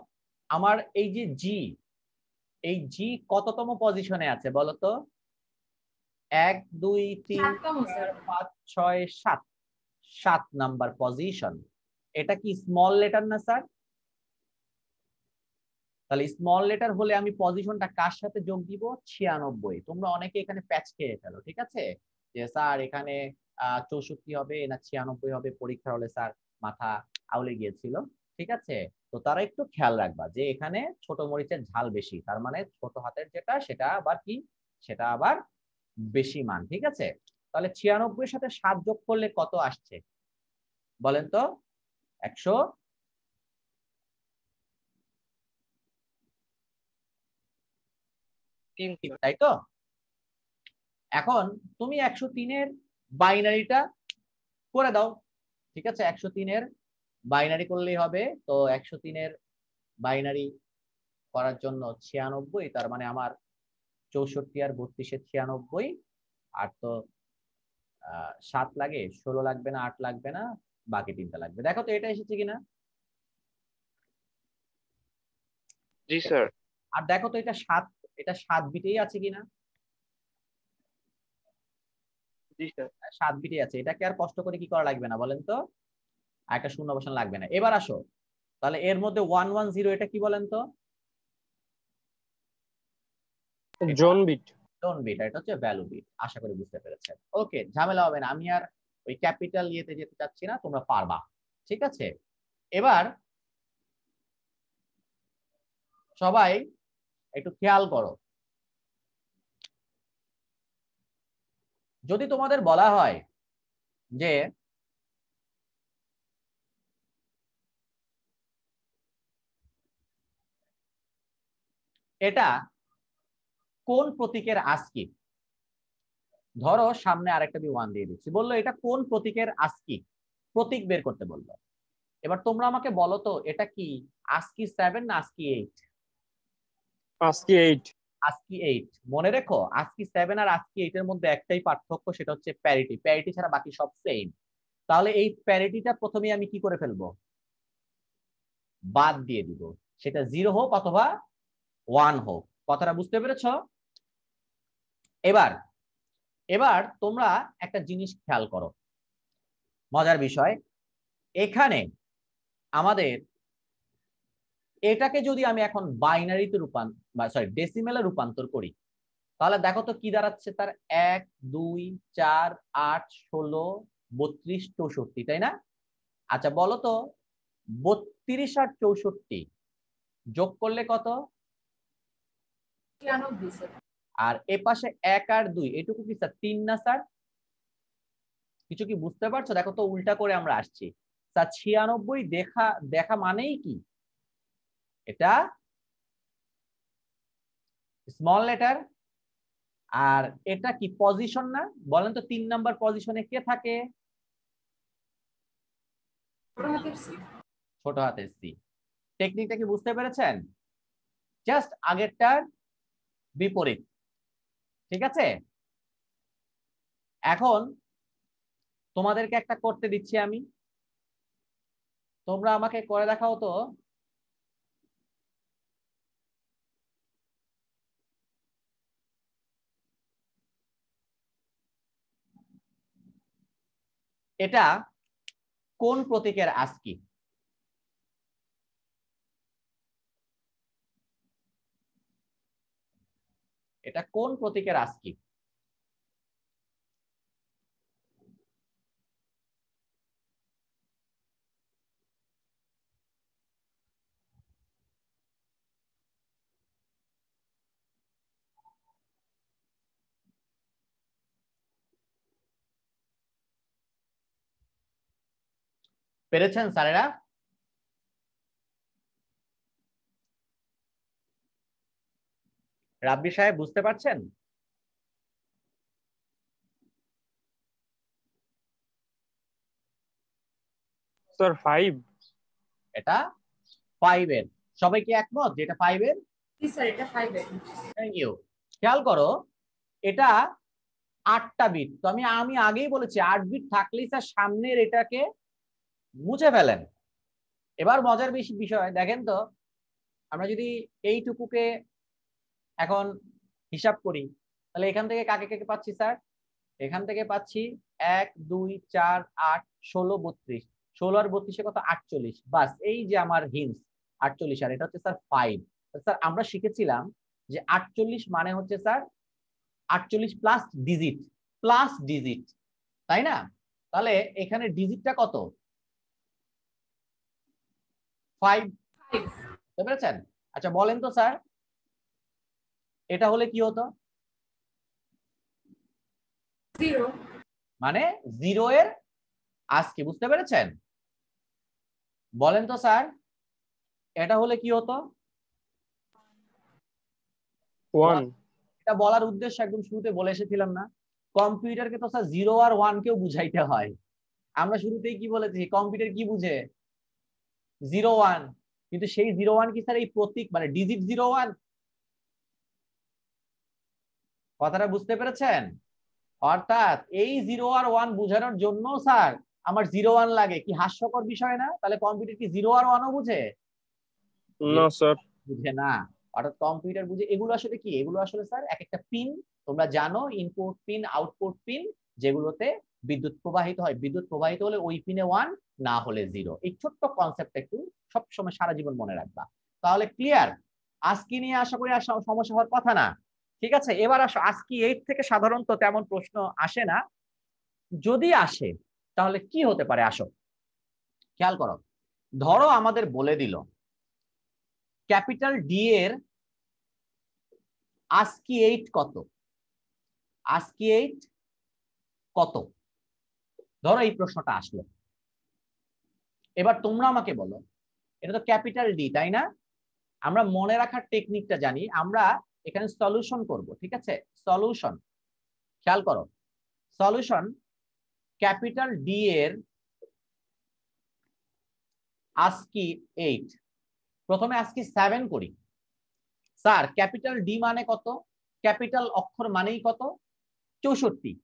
আমার এই যে জি, এই জি কততম পজিশনে আছে বলো তো? 1 2 3 4 5 6 7, 7 নাম্বার পজিশন। এটা কি স্মল লেটার না স্যার? তাহলে স্মল লেটার হলে আমি পজিশনটা কার সাথে যোগ দিব? 96। তোমরা অনেকে এখানে প্যাচ খেয়ে ফেলো, ঠিক আছে, যে স্যার এখানে 64 হবে না 96 হবে, পরীক্ষা হলে স্যার মাথা আউলে গিয়েছিল। ঠিক আছে, তো তারা একটু খেয়াল রাখবা যে এখানে ছোট মরিচের ঝাল বেশি, তার মানে ছোট হাতের যেটা সেটা আবার কি, সেটা আবার বেশি মান। ঠিক আছে, তাহলে 96 এর সাথে 7 যোগ করলে কত আসছে বলেন তো? 100, তাই তো? এখন তুমি 103 এর বাইনারিটা করে দাও। ঠিক আছে, 103 এর বাইনারি করলেই হবে। তো 103 এর বাইনারি করার জন্য 96, তার মানে আমার 64 আর 32 96, আর তো 7 লাগে, 16 লাগবে না, 8 লাগবে না, বাকি 3টা লাগবে। দেখো তো এটা এসেছে কিনা। জি স্যার। আর দেখো তো এটা 7, এটা 7 বিটেই আছে কিনা। জি স্যার। 7 বিটেই আছে, এটাকে আর কষ্ট করে কি করা লাগবে না বলেন তো, আর একটা শূন্য বসানো লাগবে না। এবার আসো, তাহলে এর মধ্যে 110 এটা কি বলেন তো? Zone bit. জোন বিট, এটা হচ্ছে ভ্যালু বিট। আশা করি বুঝতে পেরেছেন। ওকে, ঝামেলা হবে না, আমি আর ওই ক্যাপিটাল ইয়েতে যেতে চাচ্ছি না, তোমরা পারবা। ঠিক আছে, এবার সবাই একটু খেয়াল করো, যদি তোমাদের বলা হয় যে এটা কোন প্রতীকের আস্কি, ধরো সামনে আরেকটা দিয়ে 1 দিয়ে দিচ্ছি, বললো এটা কোন প্রতীকের আস্কি, প্রতীক বের করতে বললো। এবার তোমরা আমাকে বলো তো এটা কি আস্কি 7 না আস্কি 8? আজকে 8। আস্কি 8। মনে রেখো আস্কি 7 আর আস্কি 8 এর মধ্যে একটাই পার্থক্য, সেটা হচ্ছে প্যারিটি। প্যারিটি ছাড়া বাকি সব সেম। তাহলে এই প্যারিটিটা প্রথমে আমি কি করে ফেলবো, বাদ দিয়ে দিব, সেটা 0 হোক অথবা 1 হোক। কথাটা বুঝতে পেরেছো? এবার এবার তোমরা একটা জিনিস খেয়াল করো, মজার বিষয়, এখানে আমাদের এটাকে যদি আমি এখন বাইনারিতে ডেসিমেলে রূপান্তর করি, তাহলে দেখো তো কি দাঁড়াচ্ছে, তার 1 2 4 8 16 32 64, তাই না? আচ্ছা বলো তো 32 আর 64 যোগ করলে কত? 93 আর এ পাশে 1 আর 2 এটুকু কি স্যার 3 না স্যার? কিছু কি বুঝতে পারছো? দেখো তো উল্টা করে আমরা আসছি স্যার। 96 দেখা দেখা মানেই কি, এটা স্মল লেটার, আর এটা কি পজিশন না? বলেন তো 3 নাম্বার পজিশনে কে থাকে? ছোট হাতের সি। টেকনিকটা কি বুঝতে পেরেছেন? জাস্ট আগেরটার বিপরীত, ঠিক আছে? এখন তোমাদেরকে একটা করতে দিচ্ছি আমি, তোমরা আমাকে করে দেখাও তো। এটা কোন প্রতীকের আস্কি? এটা কোন প্রতীকের আস্কি? পেরেছেন স্যারেরা? রাব্বি সাহেব বুঝতে পারছেন? স্যার 5। এটা 5 এর। সবাই কি একমত যে এটা 5 এর? জি স্যার, এটা 5 এর। Thank you. খেয়াল করো, এটা 8টা বিট। তো আমি আগেই বলেছি 8 বিট থাকলেই স্যার সামনের এটাকে মুছে ফেলেন। এবার মজার বেশি বিষয় দেখেন তো, আমরা যদি এইটুকুকে এখন হিসাব করি, তাহলে এখান থেকে কাকে কাকে পাচ্ছি স্যার? এখান থেকে পাচ্ছি 1 2 4 8 16 32। 16 আর 32 কত? 48। বাস, এই যে আমার হিন্স 48, আর এটা হচ্ছে স্যার 5। স্যার আমরা শিখেছিলাম যে 48 মানে হচ্ছে sir 48 plus digit, plus digit, তাই না? তাহলে এখানে ডিজিটটা কত? 5। বুঝতে পেরেছেন? আচ্ছা বলেন তো স্যার, এটা হলে কি হতো? 0 মানে 0 এর আস্কি। বুঝতে পেরেছেন? বলেন তো স্যার, এটা হলে কি হতো? 1। এটা বলার উদ্দেশ্য একদম শুরুতে বলে এসেছিলাম না, কম্পিউটারকে তো স্যার 0 আর 1 কেও বুঝাইতে হয়। আমরা শুরুতেই কি বলেছি, কম্পিউটার কি বুঝে? 0 1। কিন্তু সেই 0 1 কি স্যার এই প্রতীক মানে ডিজিট 0 1? কথাটা বুঝতে পেরেছেন? অর্থাৎ এই 0 আর 1 বোঝানোর জন্য স্যার আমার 0 1 লাগে। কি হাস্যকর বিষয় না? তাহলে কম্পিউটার কি 0 আর 1ও বুঝে? না স্যার। বুঝে না। অর্থাৎ কম্পিউটার বুঝে এগুলো আসলে কি, এগুলো আসলে স্যার এক একটা পিন, তোমরা জানো ইনপুট পিন আউটপুট পিন, যেগুলোতে বিদ্যুৎ প্রবাহিত হয়। বিদ্যুৎ প্রবাহিত হলে ওই পিনে 1, না হলে 0। এই ছোট্ট কনসেপ্ট একটু সবসময় সারা জীবন মনে রাখবা। তাহলে ক্লিয়ার? আজকে নিয়ে আশা করি আর সমস্যা হওয়ার কথা না। ঠিক আছে, এবার আসো, আজকে 8 থেকে সাধারণত তেমন প্রশ্ন আসে না, যদি আসে তাহলে কি হতে পারে? আসো খেয়াল করো, ধরো আমাদের বলে দিল ক্যাপিটাল ডি এর আস্কি 8 কত? আস্কি 8 কত? ধরো এই প্রশ্নটা আসলো। এবার তোমরা আমাকে বলো, এটা তো ক্যাপিটাল ডি, তাই না? আমরা মনে রাখার টেকনিকটা জানি, আমরা এখানে সলিউশন করব। ঠিক আছে, সলিউশন। খেয়াল করো, সলিউশন ক্যাপিটাল ডি এর আস্কি 8। প্রথমে আস্কি 7 করি। স্যার ক্যাপিটাল ডি মানে কত? ক্যাপিটাল অক্ষর মানেই কত? 64।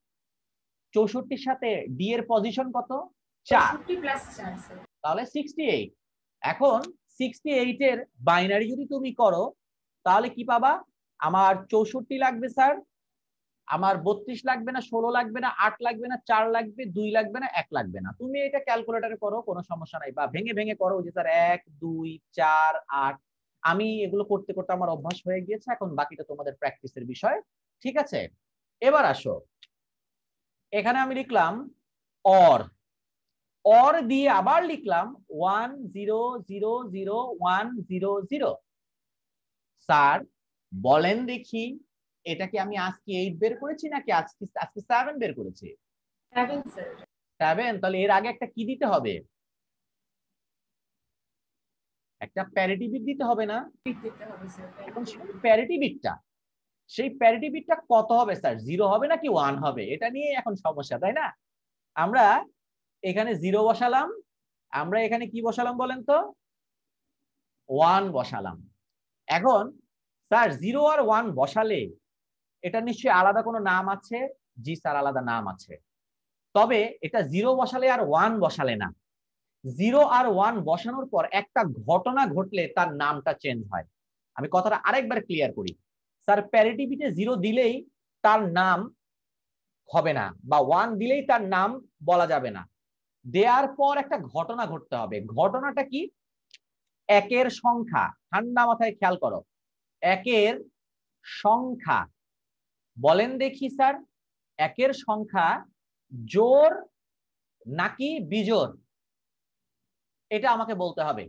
64 সাথে ডি এর পজিশন কত? 4, 64 প্লাস 4 স্যার। তাহলে 68। এখন 68 এর বাইনারি যদি তুমি করো তাহলে কি পাবা? আমার 64 লাগবে স্যার, আমার 32 লাগবে না, 16 লাগবে না, 8 লাগবে না, 4 লাগবে, 2 লাগবে না, 1 লাগবে না। তুমি এটা ক্যালকুলেটরে করো, কোনো সমস্যা নাই, বা ভেঙে ভেঙে করো যে স্যার 1 2 4 8। আমি এগুলো করতে করতে আমার অভ্যাস হয়ে গিয়েছে, এখন বাকিটা তোমাদের প্র্যাকটিসের বিষয়। ঠিক আছে, এবার আসো, এখানে আমি লিখলাম অর, অর দিয়ে আবার লিখলাম 1 0 0 0 1 0 0। স্যার বলেন দেখি, এটা কি আমি আজকে 8 বের করেছি নাকি আজকে 7 বের করেছি? 7 স্যার। 7। তাহলে এর আগে একটা কি দিতে হবে? একটা প্যারিটি বিট দিতে হবে না? বিট দিতে হবে স্যার। এখন সেই প্যারিটি বিটটা কত হবে স্যার? 0 হবে নাকি 1 হবে? এটা নিয়ে এখন সমস্যা, তাই না? আমরা এখানে 0 বসালাম, আমরা এখানে কি বসালাম বলেন তো? 1 বসালাম। এখন স্যার 0 আর 1 বসালে এটা নিশ্চয়ই আলাদা কোনো নাম আছে? জি স্যার, আলাদা নাম আছে। তবে এটা 0 বসালে আর 1 বসালে না, 0 আর 1 বসানোর পর একটা ঘটনা ঘটলে তার নামটা চেঞ্জ হয়। আমি কথাটা আরেকবার ক্লিয়ার করি। স্যার প্যারিটি বিটে 0 দিলেই তার নাম হবে না, বা 1 দিলেই তার নাম বলা যাবে না। দেওয়ার পর একটা ঘটনা ঘটতে হবে। ঘটনাটা কি? একের সংখ্যা, ঠান্ডা মাথায় খেয়াল করো, একের সংখ্যা। বলেন দেখি স্যার, একের সংখ্যা জোড় নাকি বিজোড়? এটা আমাকে বলতে হবে।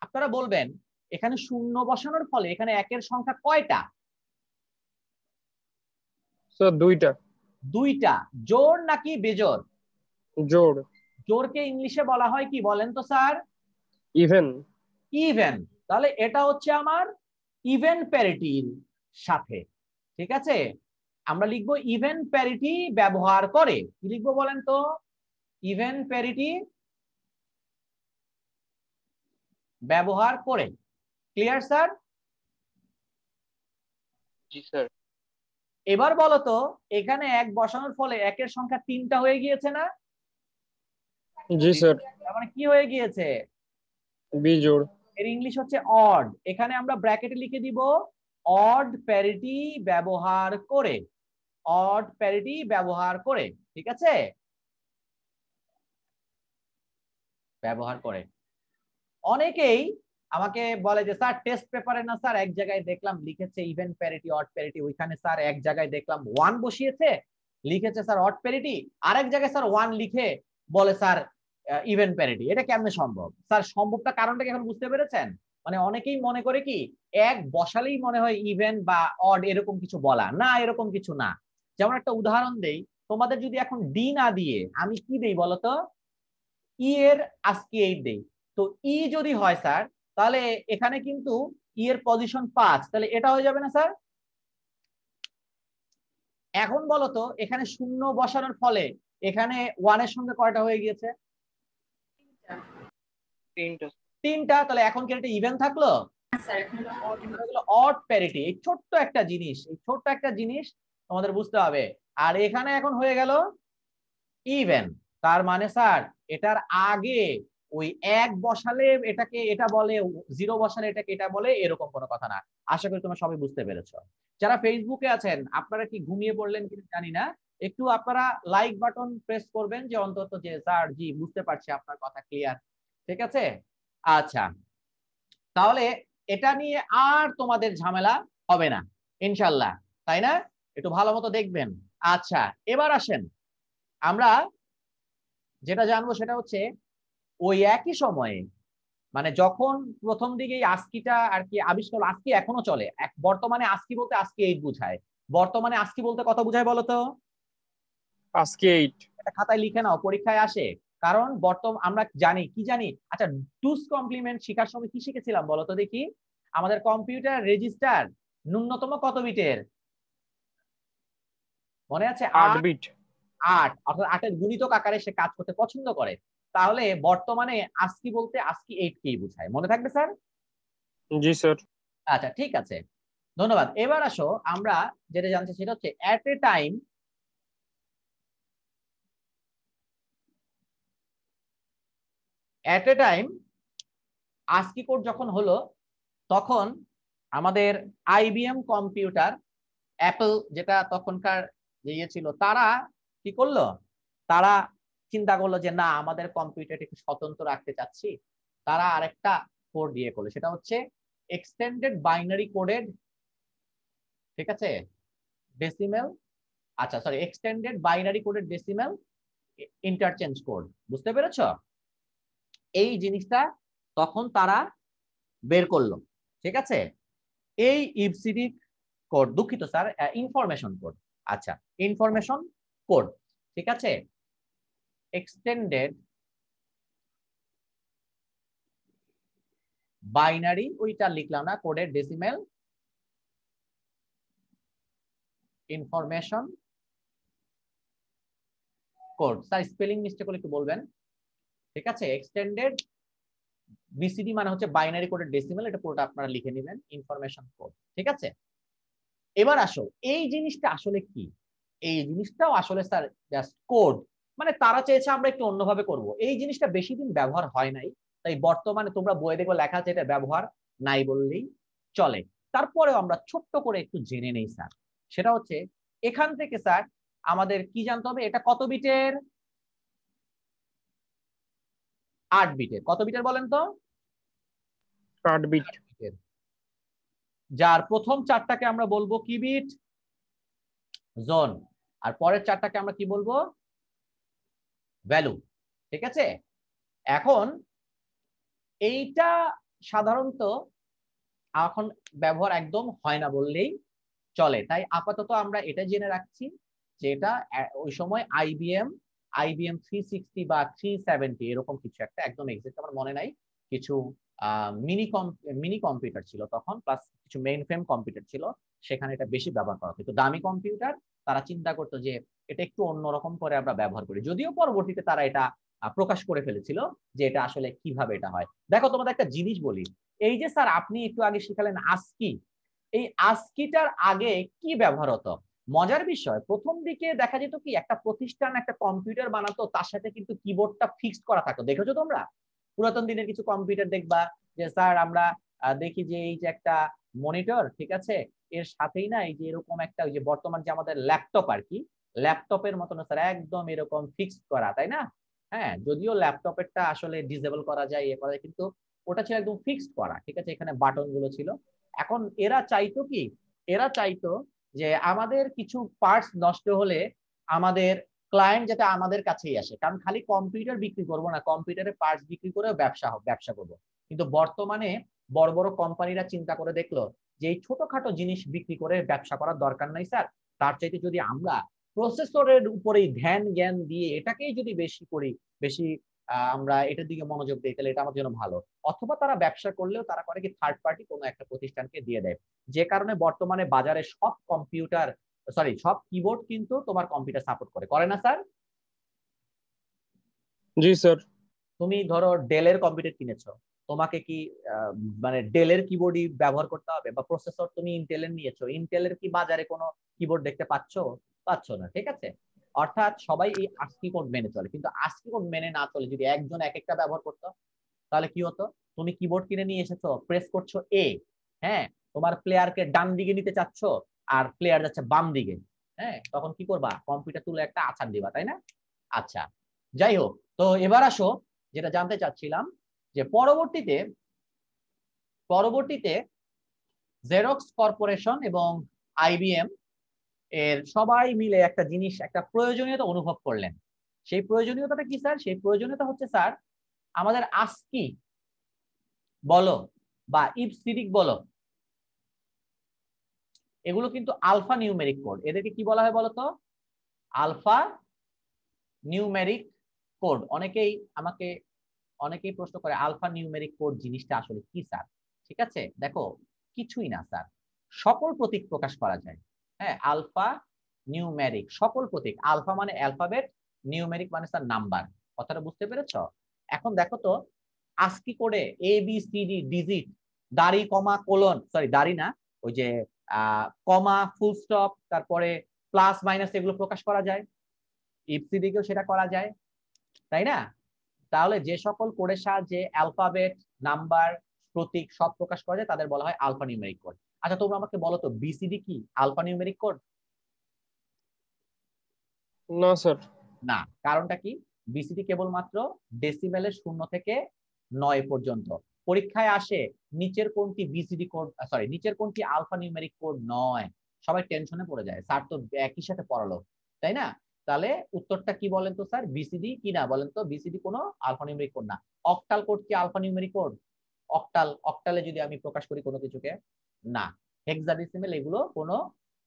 আপনারা বলবেন এখানে শূন্য বসানোর ফলে এখানে একের সংখ্যা কয়টা? স্যার দুইটা। দুইটা। জোড় নাকি বেজোড়? জোড়। জোড়কে ইংলিশে বলা হয় কি বলেন তো স্যার? ইভেন। ইভেন। তাহলে এটা হচ্ছে আমার ইভেন প্যারিটির সাথে। ঠিক আছে, আমরা লিখবো ইভেন প্যারিটি ব্যবহার করে। কি লিখবো বলেন তো? ইভেন প্যারিটি ব্যবহার করে। Clear sir? জি স্যার। এবার বলো তো, এখানে 1 বসানোর ফলে একের সংখ্যা 3টা হয়ে গিয়েছে না? জি স্যার। তার মানে কি হয়ে গিয়েছে? বিজোড়। এর ইংলিশ হচ্ছে অড। এখানে আমরা ব্র্যাকেটে লিখে দিব অড প্যারিটি ব্যবহার করে, অড প্যারিটি ব্যবহার করে। ঠিক আছে, ব্যবহার করে। অনেকেই আমাকে বলে যে স্যার টেস্ট পেপারে না স্যার এক জায়গায় দেখলাম লিখেছে ইভেন প্যারিটি অড প্যারিটি, ওইখানে স্যার এক জায়গায় দেখলাম 1 বসিয়েছে, লিখেছে স্যার অড প্যারিটি, আরেক জায়গায় স্যার 1 লিখে বলে স্যার ইভেন প্যারিটি। এটা কেমনে সম্ভব? স্যার সম্ভবটা কারণটা কি এখন বুঝতে পেরেছেন? মানে অনেকেই মনে করে কি এক বসালেই মনে হয় ইভেন বা অড, এরকম কিছু বলা না, এরকম কিছু না। যেমন একটা উদাহরণ দেই, তোমাদের যদি এখন ডি না দিয়ে আমি কি দেই বলতো? ই এর আজকে 8 দেই। তো ই যদি হয় স্যার, তাহলে এখানে কিন্তু ই এর পজিশন 5, তাহলে এটা হয়ে যাবে না স্যার? এখন বলো তো, এখানে 0 বসানোর ফলে এখানে 1 এর সঙ্গে কয়টা হয়ে গিয়েছে? 3টা। 3টা। তাহলে এখন কি এটা ইভেন থাকলো? স্যার এখন হলো অড প্যারিটি। এই ছোট্ট একটা জিনিস, এই ছোট্ট একটা জিনিস তোমাদের বুঝতে হবে। আর এখানে এখন হয়ে গেল ইভেন। তার মানে স্যার এটার আগে ওই 1 বসালে এটাকে এটা বলে, 0 বসালে এটাকে এটা বলে, এরকম কোনো কথা না। আশা করি তোমরা সবাই বুঝতে পেরেছো। যারা ফেসবুকে আছেন আপনারা কি ঘুমিয়ে পড়লেন কিনা জানি না, একটু আপনারা লাইক বাটন প্রেস করবেন যে অন্তত যে স্যার জি বুঝতে পারছি, আপনার কথা ক্লিয়ার। ঠিক আছে, আচ্ছা, তাহলে এটা নিয়ে আর তোমাদের ঝামেলা হবে না ইনশাল্লাহ, তাই না? একটু ভালো মতো দেখবেন। আচ্ছা, এবার আসেন, আমরা যেটা জানবো সেটা হচ্ছে ওই একই সময়ে, মানে যখন প্রথম দিকে আস্কিটা আর কি আবিষ্কার, আস্কি এখনো চলে, বর্তমানে আস্কি বলতে আস্কি 8 বুঝায়। বর্তমানে আস্কি বলতে কত বুঝায় বলো তো? আজকে 8। এটা খাতায় লিখে নাও, পরীক্ষায় আসে। কারণ বর্তমান আমরা জানি কি জানি, আচ্ছা টুস কমপ্লিমেন্ট শেখার সময় কি শিখেছিলাম বলো তো দেখি? আমাদের কম্পিউটার রেজিস্টার ন্যূনতম কত বিটের মনে আছে? 8 বিট। 8, অর্থাৎ 8 এর গুণিতক আকারে সে কাজ করতে পছন্দ করে। তাহলে বর্তমানে আস্কি বলতে আস্কি 8 কেই বোঝায়। মনে থাকবে স্যার? জি স্যার। আচ্ছা ঠিক আছে, ধন্যবাদ। এবার আসো, আমরা যেটা জানছি সেটা হচ্ছে at a time at a time ASCII code যখন হলো তখন আমাদের আইবিএম কম্পিউটার, অ্যাপল যেটা তখনকার ইয়ে ছিল, তারা কি করলো, তারা চিন্তা করলো যে না আমাদের কম্পিউটার একটু স্বতন্ত্র রাখতে চাচ্ছি, তারা আরেকটা কোড দিয়ে করলো, সেটা হচ্ছে এক্সটেন্ডেড বাইনারি কোডেড, ঠিক আছে, ডেসিমেল, আচ্ছা sorry extended binary coded decimal interchange code. বুঝতে পেরেছ? এই জিনিসটা তখন তারা বের করলো, ঠিক আছে। এই ইবসিডি কোড, দুঃখিত স্যার, ইনফরমেশন কোড, আচ্ছা ইনফরমেশন কোড, ঠিক আছে, এক্সটেন্ডেড বাইনারি, ওইটা লিখলাম না, কোডের decimal information code. Sir spelling mistake হলে একটু বলবেন, ঠিক আছে। এক্সটেন্ডেড বিসিডি মানে হচ্ছে বাইনারি কোডের ডেসিমেল, এটা পুরোটা আপনারা লিখে নেবেন, ইনফরমেশন কোড, ঠিক আছে। এবার আসো এই জিনিসটা আসলে কি, এই জিনিসটাও আসলে স্যার জাস্ট কোড, মানে তারা চেয়েছে আমরা একটু অন্যভাবে করব। এই জিনিসটা বেশি দিন ব্যবহার হয় নাই, তাই বর্তমানে তোমরা বইয়ে দেখবে লেখা আছে এটা ব্যবহার নাই বললেই চলে। তারপরেও আমরা ছোট্ট করে একটু জেনে নেই স্যার, সেটা হচ্ছে এখান থেকে স্যার আমাদের কি জানতে হবে, এটা কত বিটের, 8 বিটের। কত বিটের বলেন তো? 8 বিট। যার প্রথম 4টাকে আমরা বলবো কি বিট, জোন, আর পরের 4টাকে আমরা কি বলবো, ভ্যালু, ঠিক আছে। এখন এইটা সাধারণত এখন ব্যবহার একদম হয় না বললেই চলে, তাই আপাতত আমরা এটা জেনে রাখছি যে এটা ওই সময় আইবিএম 360 বা 370 এরকম কিছু একটা, একদম এক্সাক্ট আমার মনে নাই, কিছু মিনি কম্পিউটার ছিল তখন, প্লাস কিছু মেইন ফ্রেম কম্পিউটার ছিল, সেখানে এটা বেশি ব্যবহার করা হতো। দামি কম্পিউটার, তারা চিন্তা করতো যে এটা একটু অন্যরকম করে আমরা ব্যবহার করি, যদিও পরবর্তীতে তারা এটা প্রকাশ করে ফেলেছিল যে এটা আসলে কিভাবে এটা হয়। দেখো তোমাদের একটা জিনিস বলি, এই যে স্যার আপনি একটু আগে শিখালেন আস্কি, এই আস্কিটার আগে কি ব্যবহার হতো? মজার বিষয়, প্রথম দিকে দেখা যেত কি একটা প্রতিষ্ঠান একটা কম্পিউটার বানাতো, তার সাথে কিন্তু কিবোর্ডটা ফিক্সড করা থাকতো। দেখেছো তোমরা পুরাতন দিনের কিছু কম্পিউটার দেখবা যে স্যার আমরা দেখি যে এই যে একটা মনিটর, ঠিক আছে, এর সাথেই না এই যে এরকম একটা, ওই যে বর্তমান যে আমাদের ল্যাপটপ আর কি, ল্যাপটপের মতন স্যার একদম এরকম ফিক্সড করা, তাই না? হ্যাঁ, যদিও ল্যাপটপেরটা আসলে ডিসেবল করা যায়, এ করা যায়, কিন্তু ওটা ছিল একদম ফিক্সড করা, ঠিক আছে, এখানে বাটন গুলো ছিল। এখন এরা চাইতো কি, এরা চাইতো যে আমাদের কিছু পার্টস নষ্ট হলে আমাদের ক্লায়েন্ট যাতে আমাদের কাছেই আসে, কারণ খালি কম্পিউটার বিক্রি করবো না, কম্পিউটারের পার্টস বিক্রি করে ব্যবসা করবো। কিন্তু বর্তমানে বড় বড় কোম্পানিরা চিন্তা করে দেখলো যে এই ছোটখাটো জিনিস বিক্রি করে ব্যবসা করার দরকার নাই স্যার, তার চাইতে যদি আমরা প্রসেসরের উপরেই ধ্যান জ্ঞান দিয়ে এটাকেই যদি বেশি করি, বেশি আমরা এটার দিকে মনোযোগ দিই, তাহলে এটা আমাদের জন্য ভালো। অথবা তারা ব্যবসা করলেও তারা করে কি থার্ড পার্টি কোনো একটা প্রতিষ্ঠানকে দিয়ে দেয়, যে কারণে বর্তমানে বাজারে সব কম্পিউটার, সরি সব কিবোর্ড কিন্তু তোমার কম্পিউটার সাপোর্ট করে না স্যার? জি স্যার। তুমি ধরো ডেলের কম্পিউটার কিনেছো, তোমাকে কি মানে ডেলের কিবোর্ডই ব্যবহার করতে হবে? বা প্রসেসর তুমি ইন্টেলের নিয়েছো, ইন্টেলের কি বাজারে কোনো কিবোর্ড দেখতে পাচ্ছ না, ঠিক আছে। অর্থাৎ সবাই এই আস্কি কোড মেনে চলে, কিন্তু আস্কি কোড মেনে না চলে যদি একজন এক একটা ব্যবহার করতো, তাহলে কি হতো, তুমি কিবোর্ড কিনে নিয়ে এসেছো, প্রেস করছো এ, হ্যাঁ, তোমার প্লেয়ারকে ডান দিকে নিতে চাচ্ছ আর প্লেয়ার যাচ্ছে বাম দিকে, হ্যাঁ, তখন কি করবা, কম্পিউটার তুলে একটা আছাড় দিবা, তাই না? আচ্ছা, যাই হোক, তো এবার আসো যেটা জানতে চাচ্ছিলাম, যে পরবর্তীতে জেরক্স কর্পোরেশন এবং আইবিএম এর সবাই মিলে একটা জিনিস, একটা প্রয়োজনীয়তা অনুভব করলেন। সেই প্রয়োজনীয়তাটা কি স্যার? সেই প্রয়োজনীয়তা হচ্ছে স্যার আমাদের আস্কি বলো বা ইবসিডিক বলো, এগুলো কিন্তু আলফা নিউমেরিক কোড। এদেরকে কি বলা হয় বলতো? Alphanumeric code. অনেকেই প্রশ্ন করে আলফা নিউমেরিক কোড জিনিসটা আসলে কি স্যার? ঠিক আছে, দেখো কিছুই না স্যার, সকল প্রতীক প্রকাশ করা যায়। হ্যাঁ, আলফা নিউমেরিক, সকল প্রতীক, আলফা মানে অ্যালফাবেট, নিউমেরিক মানে স্যার নাম্বার। কথাটা বুঝতে পেরেছো? এখন দেখো তো আস্কি কোডে A B C D digit, দাড়ি কমা কোলন, সরি দাড়ি না, ওই যে কমা ফুল স্টপ, তারপরে প্লাস মাইনাস, এগুলো প্রকাশ করা যায়, ইবসিডি কেও সেটা করা যায়, তাই না? তাহলে যে সকল কোডের সাহায্যে অ্যালফাবেট, নাম্বার, প্রতীক সব প্রকাশ করা যায় তাদের বলা হয় আলফা নিউমেরিক কোড। আচ্ছা তোমরা আমাকে বলো তো বিসিডি কি আলফা নিউমেরিক কোড? না স্যার। না, কারণটা কি? বিসিডি কেবলমাত্র ডেসিমেলের 0 থেকে 9 পর্যন্ত। পরীক্ষায় আসে নিচের কোনটি বিসিডি কোড, সরি নিচের কোনটি আলফা নিউমেরিক কোড নয়। সবাই টেনশনে পড়ে যায়, স্যার তো একই সাথে পড়ালো, তাই না? তাহলে উত্তরটা কি বলেন তো স্যার? বিসিডি কি না বলেন তো? বিসিডি কোনো আলফা নিউমেরিক কোড না। অক্টাল কোড কি আলফা নিউমেরিক কোড? অক্টালে যদি আমি প্রকাশ করি কোনো কিছুকে, না। হেক্সাডেসিমেল এগুলো কোনো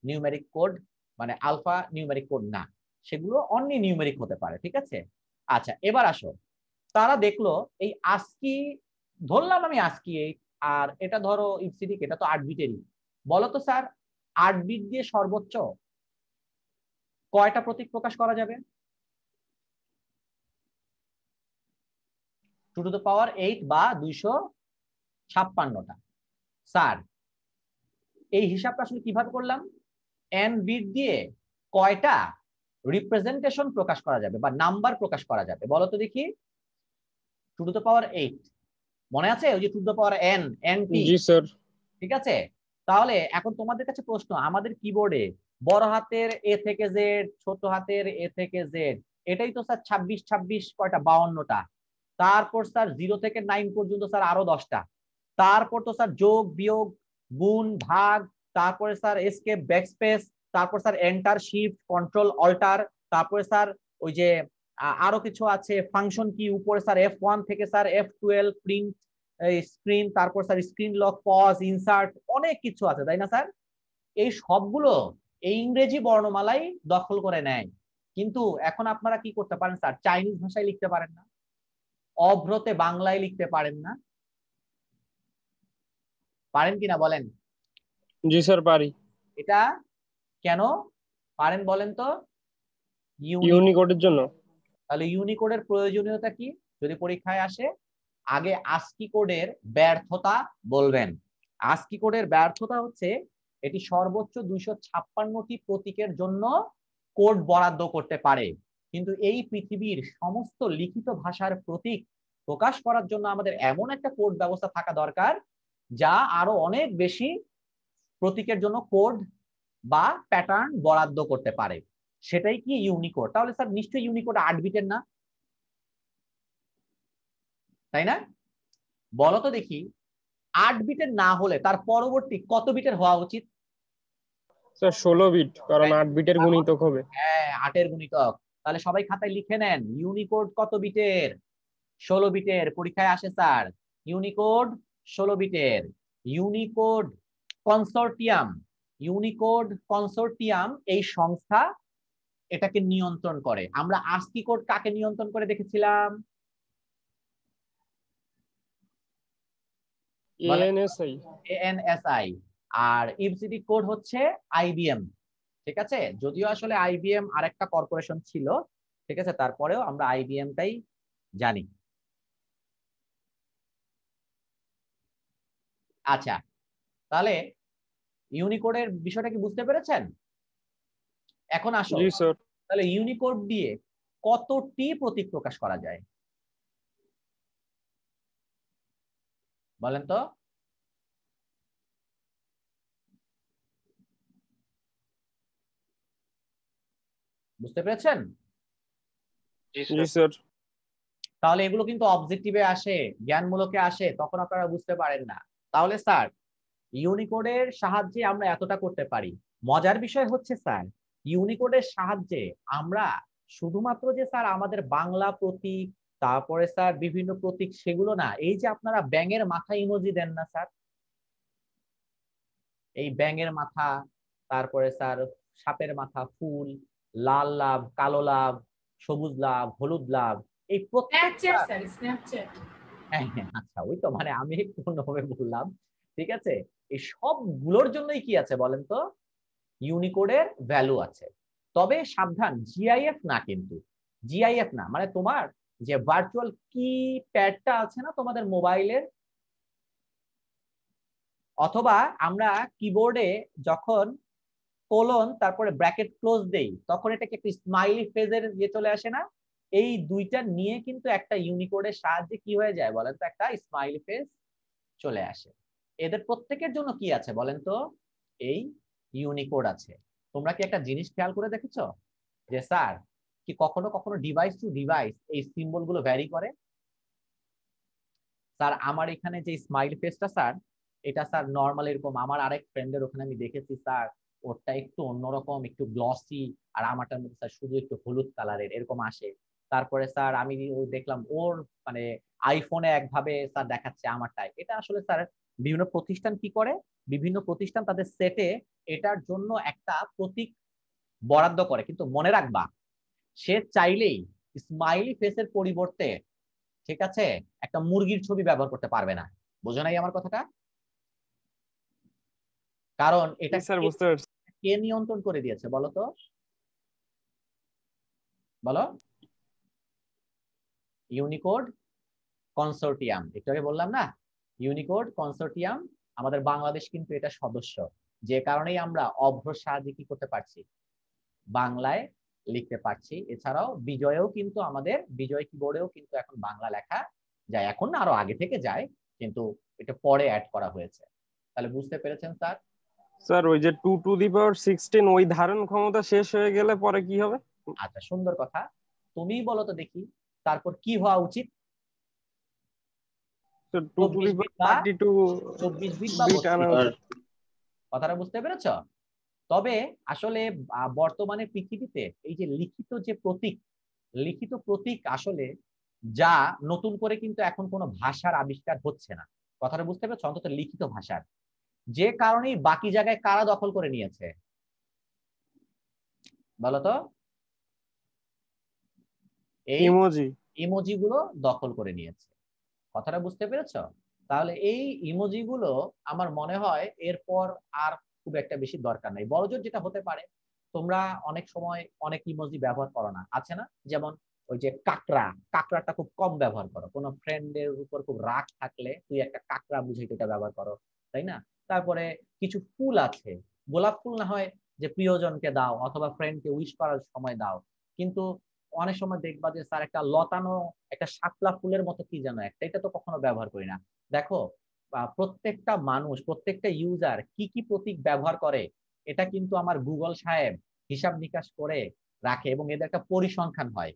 নিউমেরিক কোড মানে আলফা নিউমেরিক কোড না, সেগুলো অনলি নিউমেরিক হতে পারে, ঠিক আছে? আচ্ছা এবার আসো, তারা দেখলো এই আস্কি, ধরলাম আমি আস্কি 8, আর এটা ধরো ইপসিডিক, এটা তো 8 বিটেরই। বলো তো স্যার 8 বিট দিয়ে সর্বোচ্চ কয়টা প্রতীক প্রকাশ করা যাবে? 2 টু দ্য পাওয়ার 8 বা 256টা। স্যার এই হিসাবটা আসলে কিভাবে করলাম? n বিট দিয়ে কয়টা রিপ্রেজেন্টেশন প্রকাশ করা যাবে বা নাম্বার প্রকাশ করা যাবে বলো তো দেখি। 2 টু দ্য পাওয়ার 8 মনে আছে? ওই যে 2 to the power n, np, G sir. ঠিক আছে? তাহলে এখন তোমাদের কাছে প্রশ্ন, আমাদের কিবোর্ডে বড় হাতের এ থেকে জেড, ছোট হাতের এ থেকে জেড, এটাই তো স্যার 26 26 কয়টা? 52টা। তারপর স্যার 0 থেকে 9 পর্যন্ত স্যার আরো 10টা। তারপর তো স্যার যোগ, বিয়োগ, গুণ, ভাগ, তারপরে স্যার এসকেপ, ব্যাকস্পেস, তারপর sir enter, shift, control, alter, তারপরে স্যার ওই যে আরো কিছু আছে ফাংশন কি, উপরে স্যার F1 থেকে স্যার F12, প্রিন্ট, স্ক্রিন, তারপর sir screen lock, pause, insert, অনেক কিছু আছে, তাই না স্যার? এই সবগুলো এই ইংরেজি বর্ণমালাই দখল করে নেয়। কিন্তু এখন আপনারা কি করতে পারেন স্যার? চাইনিজ ভাষায় লিখতে পারেন না, অভ্রতে বাংলায় লিখতে পারেন না, পারেন কিনা বলেন? জি স্যার পারি। এটা কেন পারেন বলেন তো? ইউনিকোডের জন্য। তাহলে ইউনিকোডের প্রয়োজনীয়তা কি যদি পরীক্ষায় আসে? আগে আস্কি কোডের ব্যর্থতা বলবেন। আস্কি কোডের ব্যর্থতা হচ্ছে এটি সর্বোচ্চ 256টি প্রতীকের জন্য কোড বরাদ্দ করতে পারে, কিন্তু এই পৃথিবীর সমস্ত লিখিত ভাষার প্রতীক প্রকাশ করার জন্য আমাদের এমন একটা কোড ব্যবস্থা থাকা দরকার যা আরো অনেক বেশি প্রতীকের জন্য কোড বা প্যাটার্ন বরাদ্দ করতে পারে, সেটাই কি ইউনিকোড। তাহলে স্যার নিশ্চয়ই ইউনিকোড 8 বিটের না, তাই না? বলো তো দেখি 8 বিটের না হলে তার পরবর্তী কত বিটের হওয়া উচিত? স্যার 16 বিট, কারণ 8 বিটের গুণিতক হবে। হ্যাঁ 8 এর গুণিতক। তাহলে সবাই খাতায় লিখে নেন, ইউনিকোড কত বিটের? 16 বিটের। পরীক্ষায় আসে স্যার ইউনিকোড 16 বিটের। ইউনিকোড কনসোর্টিয়াম, ইউনিকোড কনসোর্টিয়াম এই সংস্থা এটাকে নিয়ন্ত্রণ করে। আমরা আস্কি কোড কাকে নিয়ন্ত্রণ করে দেখেছিলাম? এএনএসআই। এএনএসআই। আর ইবসিডি কোড হচ্ছে আইবিএম, ঠিক আছে? যদিও আসলে আইবিএম আরেকটা কর্পোরেশন ছিল, ঠিক আছে, তারপরেও আমরা আইবিএমটাই জানি। আচ্ছা তাহলে ইউনিকোডের বিষয়টা কি বুঝতে পেরেছেন? এখন আসো, জি স্যার। তাহলে ইউনিকোড দিয়ে কতটি প্রতীক প্রকাশ করা যায় বলেন তো? বুঝতে পেরেছেন? জি জি স্যার। স্যার। তাহলে এগুলো কিন্তু অবজেক্টিভে আসে, জ্ঞানমূলকে আসে, তখন আপনারা বুঝতে পারেন না। তাহলে স্যার ইউনিকোডের সাহায্যে আমরা এতটা করতে পারি। মজার বিষয় হচ্ছে স্যার ইউনিকোডের সাহায্যে আমরা শুধুমাত্র যে স্যার আমাদের বাংলা প্রতীক, তারপরে স্যার বিভিন্ন প্রতীক, সেগুলো না, এই যে আপনারা ব্যাঙের মাথা ইমোজি দেন না স্যার, এই ব্যাঙের মাথা, তারপরে স্যার সাপের মাথা, ফুল, লাল লাভ, কালো লাভ, সবুজ লাভ, হলুদ লাভ, এই প্রত্যেকটা, স্ন্যাপচ্যাট স্যার, স্ন্যাপচ্যাট। হ্যাঁ হ্যাঁ আচ্ছা ওই তো মানে আমি একটু অন্যভাবে বললাম, ঠিক আছে? এই সবগুলোর জন্যই কি আছে বলেন তো? ইউনিকোডের ভ্যালু আছে। তবে সাবধান, জিআইএফ না, কিন্তু জিআইএফ না, মানে তোমার যে ভার্চুয়াল কি প্যাডটা আছে না তোমাদের মোবাইলের, অথবা আমরা কিবোর্ডে যখন কোলন তারপরে ব্র্যাকেট ক্লোজ দেই তখন এটাকে একটি স্মাইলি ফেজের ইয়ে চলে আসে না, এই দুইটা নিয়ে কিন্তু একটা ইউনিকোডের সাহায্যে কি হয়ে যায় বলেন তো, একটা স্মাইলি ফেস চলে আসে। এদের প্রত্যেকের জন্য কি আছে বলেন তো, এই ইউনিকোড আছে। তোমরা কি একটা জিনিস খেয়াল করে দেখেছো যে স্যার কি কখনো কখনো ডিভাইস টু ডিভাইস এই সিম্বল গুলো ভ্যারি করে? স্যার আমার এখানে যে স্মাইল ফেসটা স্যার, এটা স্যার নর্মাল এরকম, আমার আরেক ফ্রেন্ডের ওখানে আমি দেখেছি স্যার ওরটা একটু অন্যরকম, একটু গ্লসি, আর আমারটার মধ্যে স্যার শুধু একটু হলুদ কালারের এরকম আসে। তারপরে স্যার আমি দেখলাম ওর মানে আইফোনে একভাবে স্যার দেখাচ্ছে আমারটাই। এটা আসলে স্যার বিভিন্ন প্রতিষ্ঠান কি করে, বিভিন্ন প্রতিষ্ঠান তাদের সেটে এটার জন্য একটা প্রতীক বরাদ্দ করে, কিন্তু মনে রাখবা সে চাইলেই স্মাইলি ফেসের পরিবর্তে, ঠিক আছে, একটা মুরগির ছবি ব্যবহার করতে পারবে না। বোঝো নাই আমার কথাটা? কারণ এটা স্যার বুঝতে পারছি। কে নিয়ন্ত্রণ করে দিয়েছে বলো তো, বলো? ইউনিকোড কনসোর্টিয়াম, একটু আগে বললাম না, ইউনিকোড কনসোর্টিয়াম। আমাদের বাংলাদেশ কিন্তু এটা সদস্য, যে কারণেই আমরা অভ্রর সাহায্যে কি করতে পারছি, বাংলায় লিখতে পারছি। এছাড়াও বিজয়েও কিন্তু আমাদের বিজয় কিবোর্ডেও কিন্তু এখন বাংলা লেখা যায়, এখন না আরো আগে থেকে যায়, কিন্তু এটা পরে অ্যাড করা হয়েছে। তাহলে বুঝতে পেরেছেন স্যার? স্যার ওই যে 2 to the power 16 ওই ধারণ ক্ষমতা শেষ হয়ে গেলে পরে কি হবে? আচ্ছা, সুন্দর কথা, তুমিই বলো তো দেখি তারপর কি হওয়া উচিত? 24 বিট বা 2 to the power 32 24 বিট বা বিট আনা 32 উচিত। কথাটা বুঝতে পেরেছো? তবে আসলে বর্তমানে পৃথিবীতে এই যে লিখিত যে প্রতীক, লিখিত প্রতীক আসলে যা নতুন করে কিন্তু এখন কোনো ভাষার আবিষ্কার হচ্ছে না। কথাটা বুঝতে পেরেছো? অন্তত লিখিত ভাষার, যে কারণেই বাকি জায়গায় কারা দখল করে নিয়েছে বলতো? এই ইমোজি। ইমোজি গুলো দখল করে নিয়েছে। কথাটা বুঝতে পেরেছো? তাহলে এই ইমোজি গুলো আমার মনে হয় এরপর আর খুব একটা বেশি দরকার নাই। বড়জোর যেটা হতে পারে, তোমরা অনেক সময় অনেক ইমোজি ব্যবহার করো না, আছে না? যেমন ওই যে কাকড়া, কাকড়াটা খুব কম ব্যবহার করো। কোনো ফ্রেন্ডের উপর খুব রাগ থাকলে তুই একটা কাকড়া বুঝাইতে এটা ব্যবহার করো, তাই না? তারপরে কিছু ফুল আছে, গোলাপ ফুল না হয় যে প্রিয়জনকে দাও অথবা ফ্রেন্ডকে উইশ করার সময় দাও, কিন্তু অনেক সময় দেখবা যে স্যার একটা লতানো একটা শাপলা ফুলের মতো কি যেন একটা, এটা তো কখনো ব্যবহার করি না। দেখো প্রত্যেকটা মানুষ, প্রত্যেকটা ইউজার কি কি প্রতীক ব্যবহার করে এটা কিন্তু আমার গুগল সাহেব হিসাব নিকাশ করে রাখে, এবং এদের একটা পরিসংখ্যান হয়।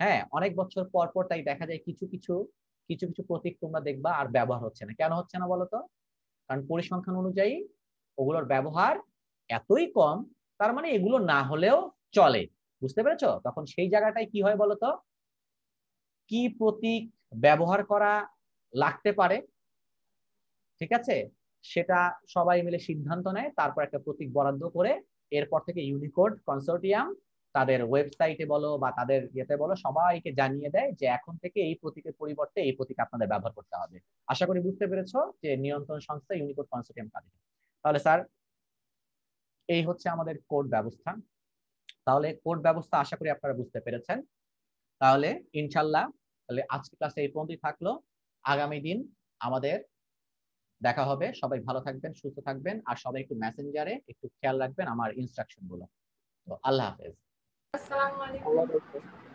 হ্যাঁ, অনেক বছর পর পর তাই দেখা যায় কিছু কিছু কিছু কিছু প্রতীক তোমরা দেখবা আর ব্যবহার হচ্ছে না। কেন হচ্ছে না বলতো? কারণ পরিসংখ্যান অনুযায়ী ওগুলোর ব্যবহার এতই কম, তার মানে এগুলো না হলেও চলে। বুঝতে পেরেছো? তখন সেই জায়গাটায় কি হয় বলতো, কি প্রতীক ব্যবহার করা লাগতে পারে, ঠিক আছে, সেটা সবাই মিলে সিদ্ধান্ত নেয়, তারপর একটা প্রতীক বরাদ্দ করে এরপর থেকে ইউনিকোড কনসোর্টিয়াম তাদের ওয়েবসাইটে বলো বা তাদের ইয়েতে বলো সবাইকে জানিয়ে দেয় যে এখন থেকে এই প্রতীকের পরিবর্তে এই প্রতীক আপনাদের ব্যবহার করতে হবে। আশা করি বুঝতে পেরেছো যে নিয়ন্ত্রণ সংস্থা ইউনিকোড কনসোর্টিয়াম কাদের। তাহলে স্যার এই হচ্ছে আমাদের কোড ব্যবস্থা। তাহলে কোড ব্যবস্থা আশা করি আপনারা বুঝতে পেরেছেন। তাহলে ইনশাল্লাহ তাহলে আজকে ক্লাসে এই পর্যন্তই থাকলো। আগামী দিন আমাদের দেখা হবে। সবাই ভালো থাকবেন, সুস্থ থাকবেন, আর সবাই একটু মেসেঞ্জারে একটু খেয়াল রাখবেন আমার ইনস্ট্রাকশন গুলো। তো আল্লাহ হাফেজ। আসসালামু আলাইকুম। আল্লাহ হাফেজ।